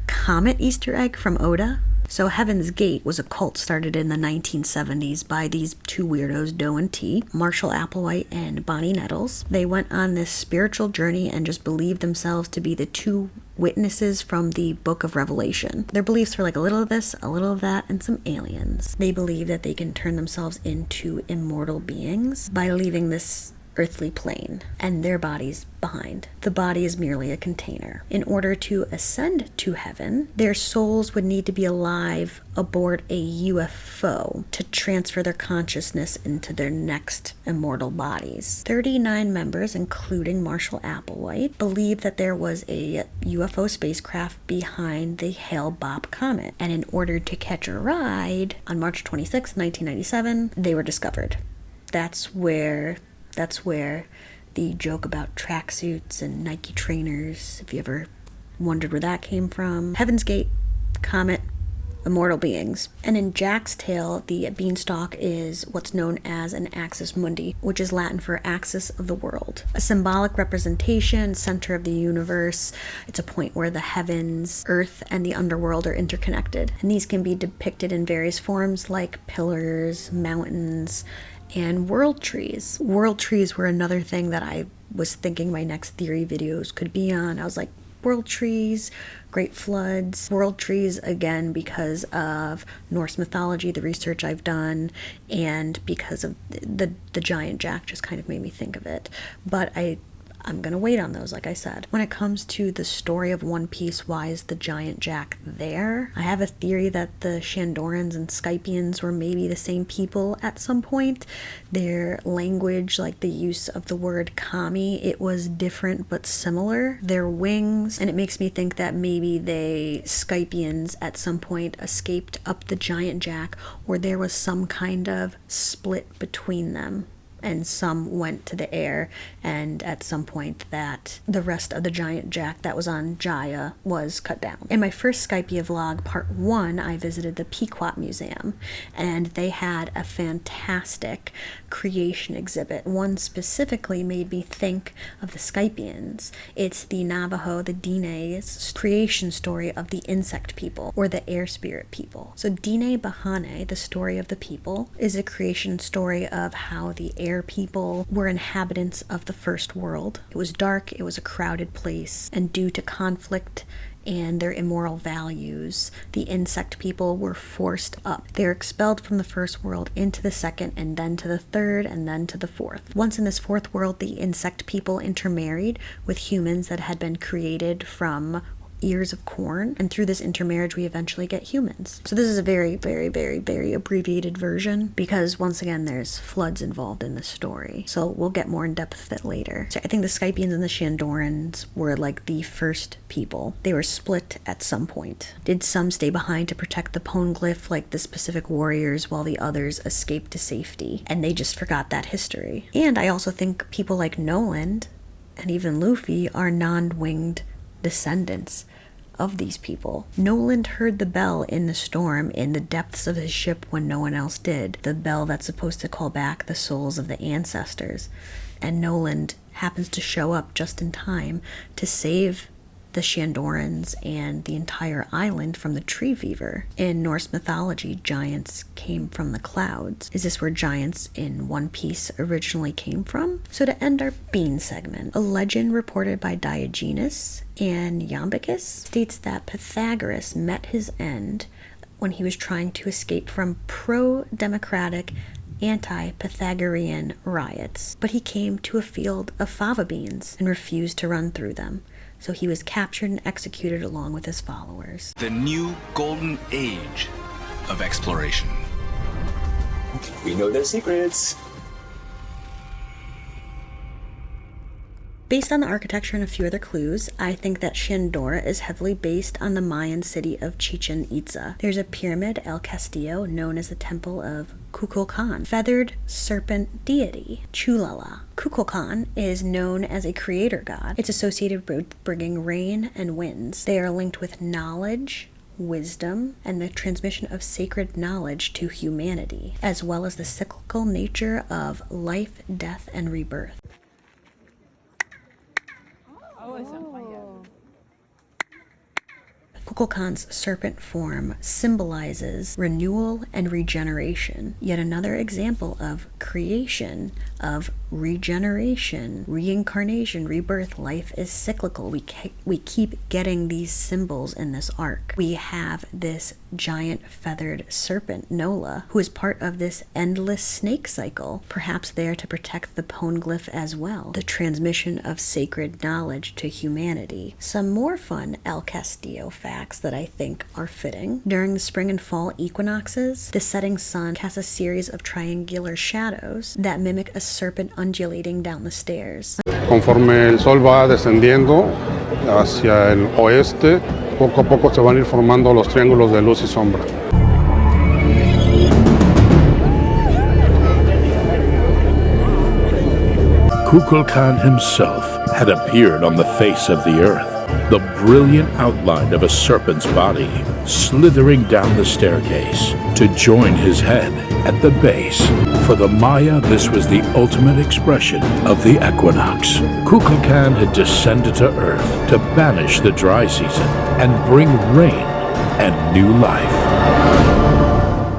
comet Easter egg from Oda. So Heaven's Gate was a cult started in the 1970s by these two weirdos, Doe and T, Marshall Applewhite and Bonnie Nettles. They went on this spiritual journey and just believed themselves to be the two witnesses from the Book of Revelation. Their beliefs were like a little of this, a little of that, and some aliens. They believe that they can turn themselves into immortal beings by leaving this earthly plane and their bodies behind. The body is merely a container. In order to ascend to heaven, their souls would need to be alive aboard a UFO to transfer their consciousness into their next immortal bodies. 39 members, including Marshall Applewhite, believed that there was a UFO spacecraft behind the Hale-Bopp comet, and in order to catch a ride, on March 26, 1997, they were discovered. That's where the joke about tracksuits and Nike trainers, if you ever wondered where that came from. Heaven's Gate, comet, immortal beings. And in Jack's tale, the beanstalk is what's known as an axis mundi, which is Latin for axis of the world. A symbolic representation, center of the universe. It's a point where the heavens, earth, and the underworld are interconnected. And these can be depicted in various forms like pillars, mountains, and world trees. World trees were another thing that I was thinking my next theory videos could be on. I was like, world trees, great floods, world trees, again, because of Norse mythology, the research I've done, and because of the giant jack just kind of made me think of it. But I'm gonna wait on those, like I said. When it comes to the story of One Piece, why is the giant jack there? I have a theory that the Shandorans and Skypians were maybe the same people at some point. Their language, like the use of the word kami, it was different but similar. Their wings, and it makes me think that maybe they, Skypians, at some point escaped up the giant jack, or there was some kind of split between them. And some went to the air, and at some point that the rest of the giant jack that was on Jaya was cut down. In my first Skypiea vlog, part 1, I visited the Pequot Museum, and they had a fantastic creation exhibit. One specifically made me think of the Skypians. It's the Navajo, the Diné's creation story of the insect people, or the air spirit people. So Diné Bahane, the story of the people, is a creation story of how the air people were inhabitants of the first world. It was dark, it was a crowded place, and due to conflict and their immoral values, the insect people were forced up. They were expelled from the first world into the second, and then to the third, and then to the fourth. Once in this fourth world, the insect people intermarried with humans that had been created from ears of corn, and through this intermarriage we eventually get humans. So this is a very, very, very, very abbreviated version, because once again there's floods involved in the story, so we'll get more in depth with it later. So I think the Skypians and the Shandorans were like the first people. They were split at some point. Did some stay behind to protect the Poneglyph, like the specific warriors, while the others escaped to safety, and they just forgot that history? And I also think people like Noland and even Luffy are non-winged descendants of these people. Noland heard the bell in the storm in the depths of his ship when no one else did. The bell that's supposed to call back the souls of the ancestors. And Noland happens to show up just in time to save the Shandorans and the entire island from the tree fever. In Norse mythology, giants came from the clouds. Is this where giants in One Piece originally came from? So to end our bean segment, a legend reported by Diogenes and Iamblichus states that Pythagoras met his end when he was trying to escape from pro-democratic anti-Pythagorean riots. But he came to a field of fava beans and refused to run through them. So he was captured and executed along with his followers. The new golden age of exploration. We know their secrets. Based on the architecture and a few other clues, I think that Shandora is heavily based on the Mayan city of Chichen Itza. There's a pyramid, El Castillo, known as the Temple of Kukulkan, feathered serpent deity, Chulala. Kukulkan is known as a creator god. It's associated with bringing rain and winds. They are linked with knowledge, wisdom, and the transmission of sacred knowledge to humanity, as well as the cyclical nature of life, death, and rebirth. Kukulkan's serpent form symbolizes renewal and regeneration. Yet another example of creation, of regeneration, reincarnation, rebirth. Life is cyclical. We keep getting these symbols in this arc. We have this giant feathered serpent, Nola, who is part of this endless snake cycle, perhaps there to protect the Poneglyph as well, the transmission of sacred knowledge to humanity. Some more fun El Castillo facts that I think are fitting. During the spring and fall equinoxes, the setting sun casts a series of triangular shadows that mimic a serpent undulating down the stairs. Conforme el sol va descendiendo hacia el oeste, poco a poco se van a ir formando los triángulos de luz y sombra. Kukulkan himself had appeared on the face of the earth. The brilliant outline of a serpent's body slithering down the staircase to join his head at the base. For the Maya, this was the ultimate expression of the equinox. Kukulkan had descended to Earth to banish the dry season and bring rain and new life.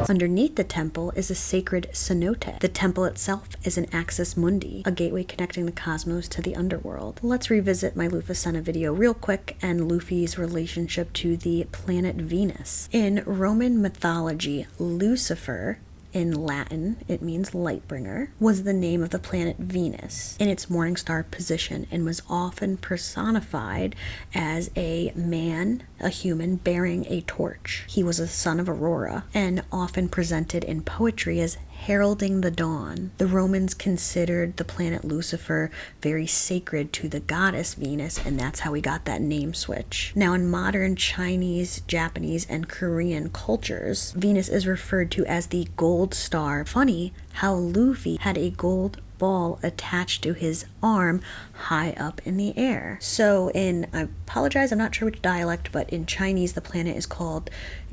Underneath the temple is a sacred cenote. The temple itself is an axis mundi, a gateway connecting the cosmos to the underworld. Let's revisit my Luffifer video real quick and Luffy's relationship to the planet Venus. In Roman mythology, Lucifer, in Latin, it means lightbringer, was the name of the planet Venus in its Morningstar position and was often personified as a man, a human, bearing a torch. He was a son of Aurora and often presented in poetry as heralding the dawn. The Romans considered the planet Lucifer very sacred to the goddess Venus, and that's how we got that name switch. Now, in modern Chinese, Japanese, and Korean cultures, Venus is referred to as the gold star. Funny how Luffy had a gold ball attached to his arm high up in the air. So I apologize, I'm not sure which dialect, but in Chinese the planet is called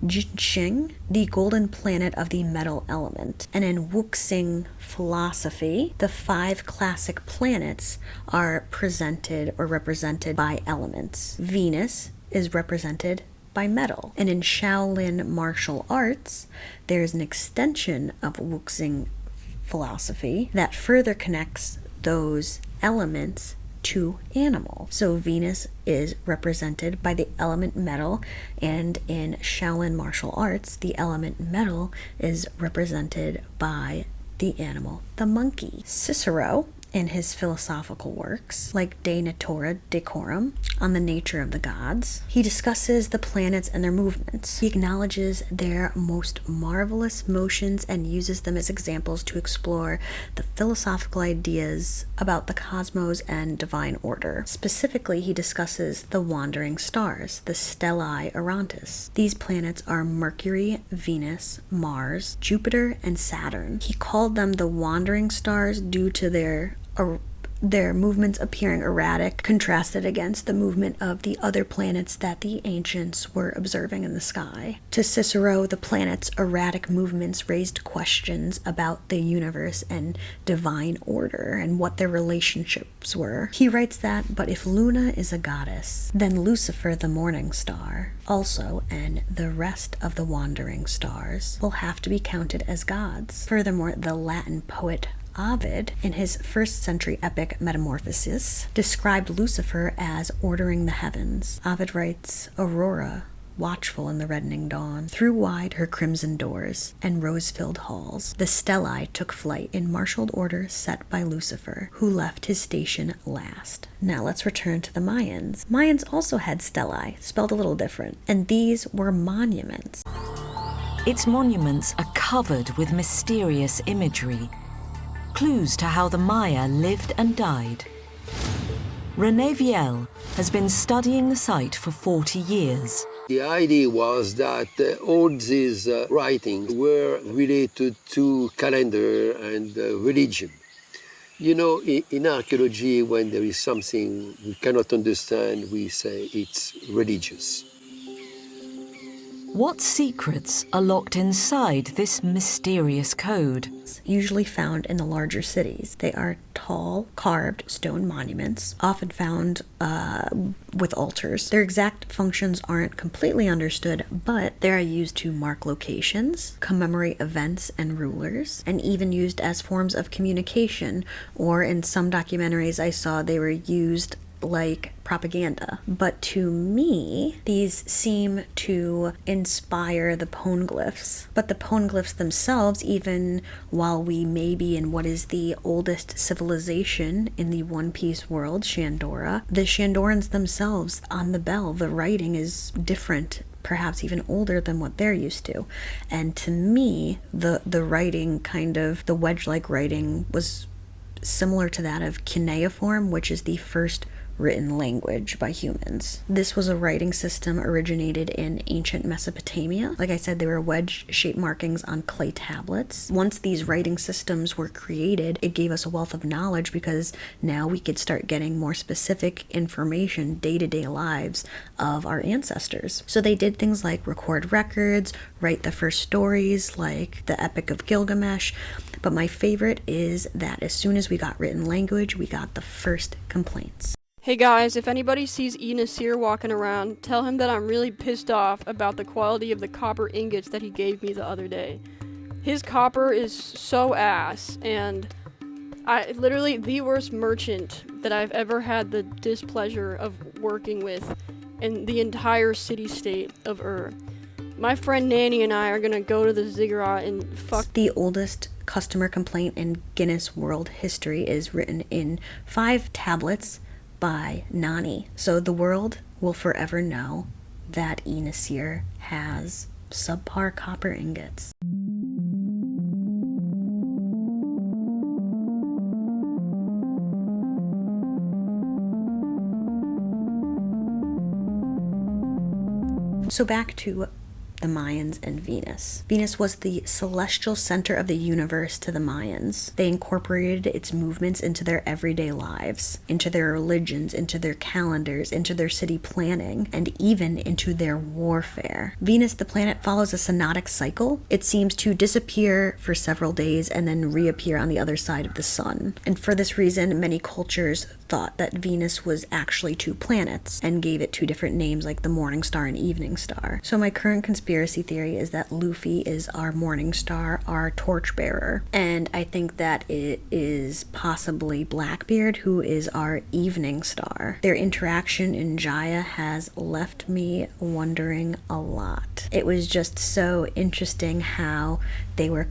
Jinxing, the golden planet of the metal element. And in Wuxing philosophy, the 5 classic planets are presented or represented by elements. Venus is represented by metal. And in Shaolin martial arts, there's an extension of Wuxing philosophy that further connects those elements to animal. So Venus is represented by the element metal, and in Shaolin martial arts, the element metal is represented by the animal, the monkey. Cicero, in his philosophical works, like De Natura Decorum, on the nature of the gods, he discusses the planets and their movements. He acknowledges their most marvelous motions and uses them as examples to explore the philosophical ideas about the cosmos and divine order. Specifically, he discusses the wandering stars, the stellae errantes. These planets are Mercury, Venus, Mars, Jupiter, and Saturn. He called them the wandering stars due to their movements appearing erratic, contrasted against the movement of the other planets that the ancients were observing in the sky. To Cicero, the planets' erratic movements raised questions about the universe and divine order and what their relationships were. He writes that, but if Luna is a goddess, then Lucifer, the morning star, also, and the rest of the wandering stars will have to be counted as gods. Furthermore, the Latin poet Ovid, in his 1st century epic Metamorphoses, described Lucifer as ordering the heavens. Ovid writes, Aurora, watchful in the reddening dawn, threw wide her crimson doors and rose-filled halls. The stellae took flight in marshaled order set by Lucifer, who left his station last. Now let's return to the Mayans. Mayans also had stellae, spelled a little different, and these were monuments. Its monuments are covered with mysterious imagery, clues to how the Maya lived and died. René Viel has been studying the site for 40 years. The idea was that all these writings were related to calendar and religion. You know, in archaeology, when there is something we cannot understand, we say it's religious. What secrets are locked inside this mysterious code? Usually found in the larger cities. They are tall, carved stone monuments, often found with altars. Their exact functions aren't completely understood, but they are used to mark locations, commemorate events and rulers, and even used as forms of communication, or in some documentaries I saw they were used like propaganda. But to me, these seem to inspire the poneglyphs. But the poneglyphs themselves, even while we may be in what is the oldest civilization in the One Piece world, Shandora, the Shandorans themselves, on the bell, the writing is different, perhaps even older than what they're used to. And to me, the writing, kind of the wedge-like writing, was similar to that of cuneiform, which is the first written language by humans. This was a writing system originated in ancient Mesopotamia. Like I said, they were wedge-shaped markings on clay tablets. Once these writing systems were created, it gave us a wealth of knowledge because now we could start getting more specific information, day-to-day lives of our ancestors. So they did things like record records, write the first stories like the Epic of Gilgamesh, but my favorite is that as soon as we got written language, we got the first complaints. Hey guys, if anybody sees Nasir walking around, tell him that I'm really pissed off about the quality of the copper ingots that he gave me the other day. His copper is so ass, and I literally the worst merchant that I've ever had the displeasure of working with in the entire city-state of Ur. My friend Nanny and I are gonna go to the ziggurat and fuck. The oldest customer complaint in Guinness World History is written in 5 tablets by Nani. So the world will forever know that Nasir has subpar copper ingots. So back to the Mayans and Venus. Venus was the celestial center of the universe to the Mayans. They incorporated its movements into their everyday lives, into their religions, into their calendars, into their city planning, and even into their warfare. Venus, the planet, follows a synodic cycle. It seems to disappear for several days and then reappear on the other side of the sun. And for this reason, many cultures thought that Venus was actually 2 planets and gave it 2 different names like the Morningstar and Evening Star. So my current conspiracy theory is that Luffy is our Morningstar, our torchbearer, and I think that it is possibly Blackbeard who is our Evening Star. Their interaction in Jaya has left me wondering a lot. It was just so interesting how they were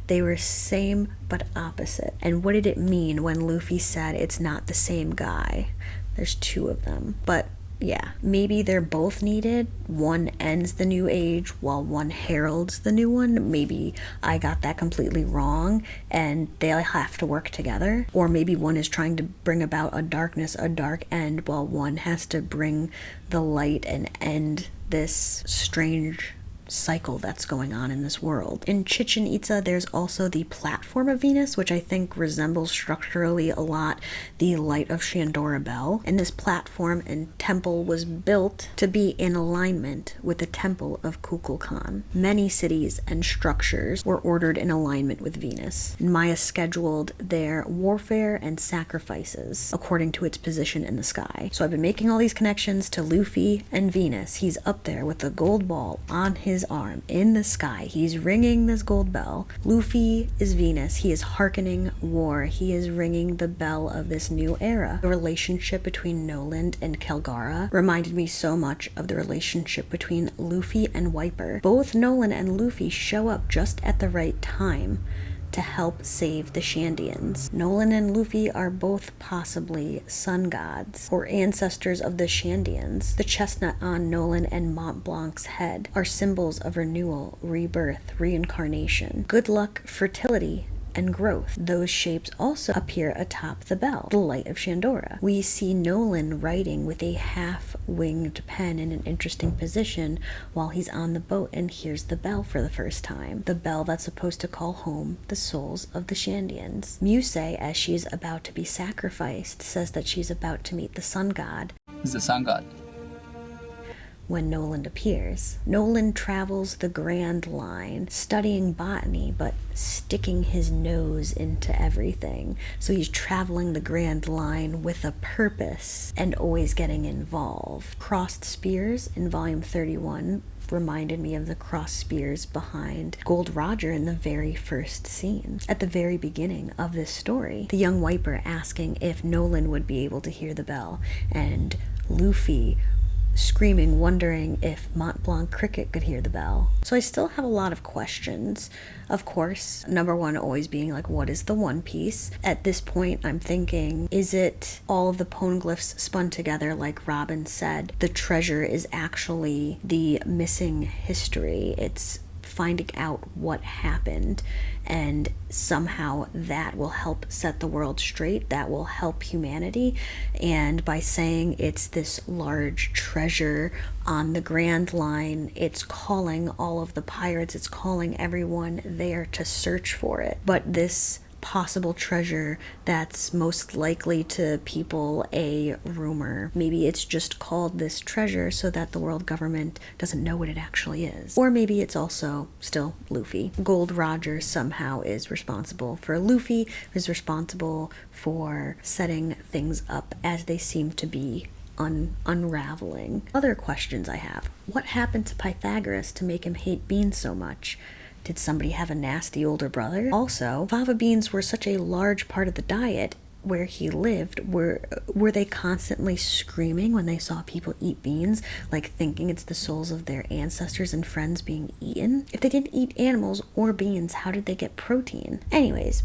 they were same but opposite. And what did it mean when Luffy said it's not the same guy? There's 2 of them. But yeah, maybe they're both needed. One ends the new age while one heralds the new one. Maybe I got that completely wrong and they'll have to work together. Or maybe one is trying to bring about a darkness, a dark end, while one has to bring the light and end this strange cycle that's going on in this world. In Chichen Itza, there's also the platform of Venus, which I think resembles structurally a lot the Light of Shandora Bell. And this platform and temple was built to be in alignment with the temple of Kukulkan. Many cities and structures were ordered in alignment with Venus. And Maya scheduled their warfare and sacrifices according to its position in the sky. So I've been making all these connections to Luffy and Venus. He's up there with the gold ball on his arm in the sky. He's ringing this gold bell. Luffy is Venus. He is hearkening war. He is ringing the bell of this new era. The relationship between Noland and Kelgara reminded me so much of the relationship between Luffy and Wiper. Both Noland and Luffy show up just at the right time to help save the Shandians. Noland and Luffy are both possibly sun gods or ancestors of the Shandians. The chestnut on Noland and Mont Blanc's head are symbols of renewal, rebirth, reincarnation, good luck, fertility, and growth. Those shapes also appear atop the bell, the Light of Shandora. We see Noland writing with a half-winged pen in an interesting position while he's on the boat and hears the bell for the first time. The bell that's supposed to call home the souls of the Shandians. Muse, as she's about to be sacrificed, says that she's about to meet the sun god. He's the sun god. When Noland appears, Noland travels the Grand Line, studying botany, but sticking his nose into everything. So he's traveling the Grand Line with a purpose and always getting involved. Crossed spears in volume 31 reminded me of the crossed spears behind Gold Roger in the very first scene. At the very beginning of this story, the young Wiper asking if Noland would be able to hear the bell, and Luffy screaming, wondering if Mont Blanc Cricket could hear the bell. So I still have a lot of questions. Of course, number one always being like, what is the One Piece? At this point, I'm thinking, is it all of the poneglyphs spun together like Robin said? The treasure is actually the missing history. It's finding out what happened, and somehow that will help set the world straight, that will help humanity. And by saying it's this large treasure on the Grand Line, it's calling all of the pirates, it's calling everyone there to search for it. But this possible treasure that's most likely to people a rumor. Maybe it's just called this treasure so that the world government doesn't know what it actually is. Or maybe it's also still Luffy. Gold Roger somehow is responsible for Luffy, is responsible for setting things up as they seem to be unraveling. Other questions I have. What happened to Pythagoras to make him hate beans so much? Did somebody have a nasty older brother? Also, fava beans were such a large part of the diet where he lived. Were they constantly screaming when they saw people eat beans, like thinking it's the souls of their ancestors and friends being eaten? If they didn't eat animals or beans, how did they get protein? Anyways,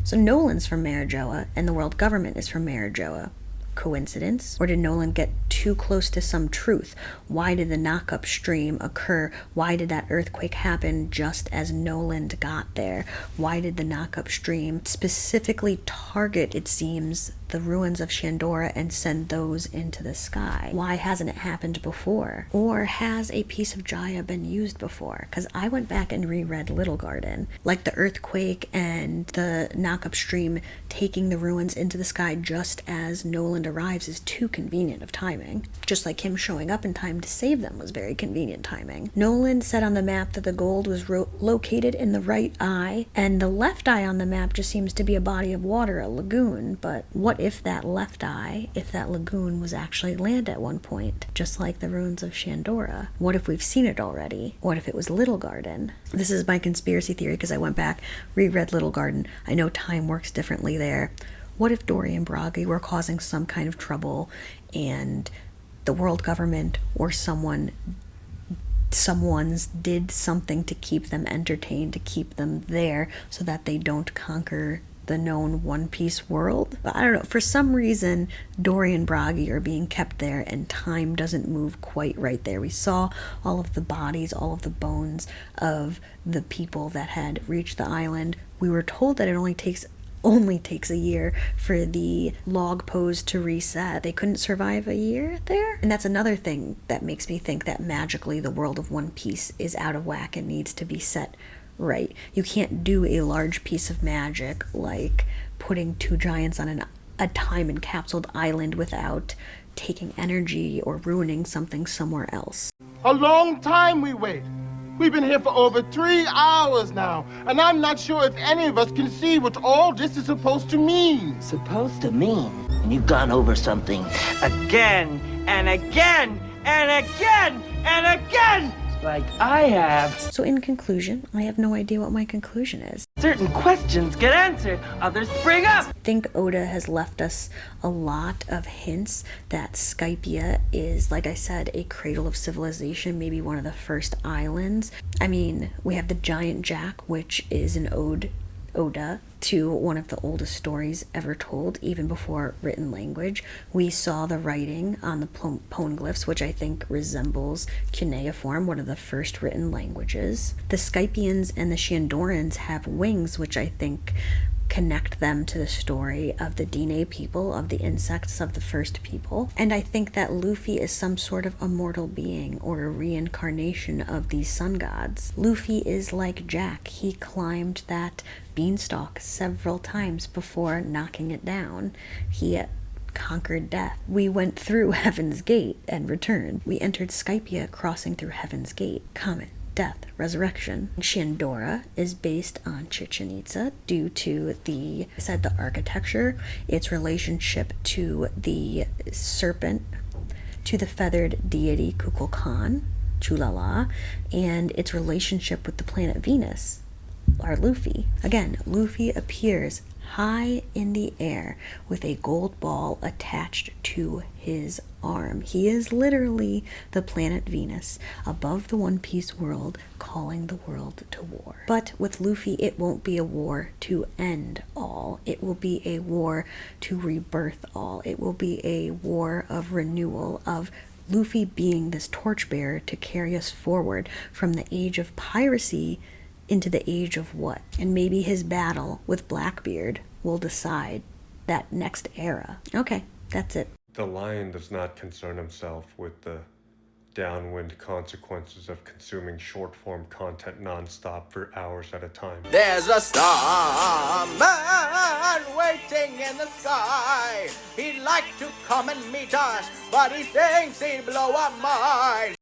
so Nolan's from Marijoa and the world government is from Marijoa. Coincidence? Or did Nolan get too close to some truth? Why did the knock-up stream occur? Why did that earthquake happen just as Nolan got there? Why did the knock-up stream specifically target, it seems, the ruins of Shandora and send those into the sky? Why hasn't it happened before? Or has a piece of Jaya been used before? Because I went back and reread Little Garden. Like the earthquake and the knock-up stream taking the ruins into the sky just as Nolan arrives is too convenient of timing. Just like him showing up in time to save them was very convenient timing. Nolan said on the map that the gold was located in the right eye, and the left eye on the map just seems to be a body of water, a lagoon. But what if that left eye, if that lagoon was actually land at one point, just like the ruins of Shandora? What if we've seen it already? What if it was Little Garden? This is my conspiracy theory because I went back, reread Little Garden. I know time works differently there. What if Dory and Bragi were causing some kind of trouble and the world government or someone's did something to keep them entertained, to keep them there so that they don't conquer the known One Piece world? But I don't know, for some reason Dory and Bragi are being kept there and time doesn't move quite right there. We saw all of the bodies, all of the bones of the people that had reached the island. We were told that it only takes a year for the log pose to reset. They couldn't survive a year there? And that's another thing that makes me think that magically the world of One Piece is out of whack and needs to be set right. You can't do a large piece of magic like putting two giants on a time-encapsulated island without taking energy or ruining something somewhere else. A long time we wait. We've been here for over 3 hours now, and I'm not sure if any of us can see what all this is supposed to mean. Supposed to mean? And you've gone over something again and again and again and again, like I have. So in conclusion, I have no idea what my conclusion is. Certain questions get answered, others spring up. I think Oda has left us a lot of hints that Skypiea is, like I said, a cradle of civilization, maybe one of the first islands. I mean, we have the Giant Jack, which is an ode to one of the oldest stories ever told, even before written language. We saw the writing on the poneglyphs, which I think resembles cuneiform, one of the first written languages. The Skypians and the Shandorans have wings, which I think connect them to the story of the Dine people, of the insects of the first people. And I think that Luffy is some sort of immortal being or a reincarnation of these sun gods. Luffy is like Jack. He climbed that beanstalk several times before knocking it down. He conquered death. We went through Heaven's Gate and returned. We entered Skypiea crossing through Heaven's Gate. Comet, death, resurrection. Shandora is based on Chichen Itza due to the architecture, its relationship to the serpent, to the feathered deity Kukulkan, Chulala, and its relationship with the planet Venus, our Luffy. Again, Luffy appears high in the air with a gold ball attached to his arm. He is literally the planet Venus above the One Piece world, calling the world to war. But with Luffy, it won't be a war to end all. It will be a war to rebirth all. It will be a war of renewal, of Luffy being this torchbearer to carry us forward from the age of piracy into the age of what? And maybe his battle with Blackbeard will decide that next era. Okay, that's it. The lion does not concern himself with the downwind consequences of consuming short-form content non-stop for hours at a time. There's a starman waiting in the sky. He'd like to come and meet us, but he thinks he'd blow our mind.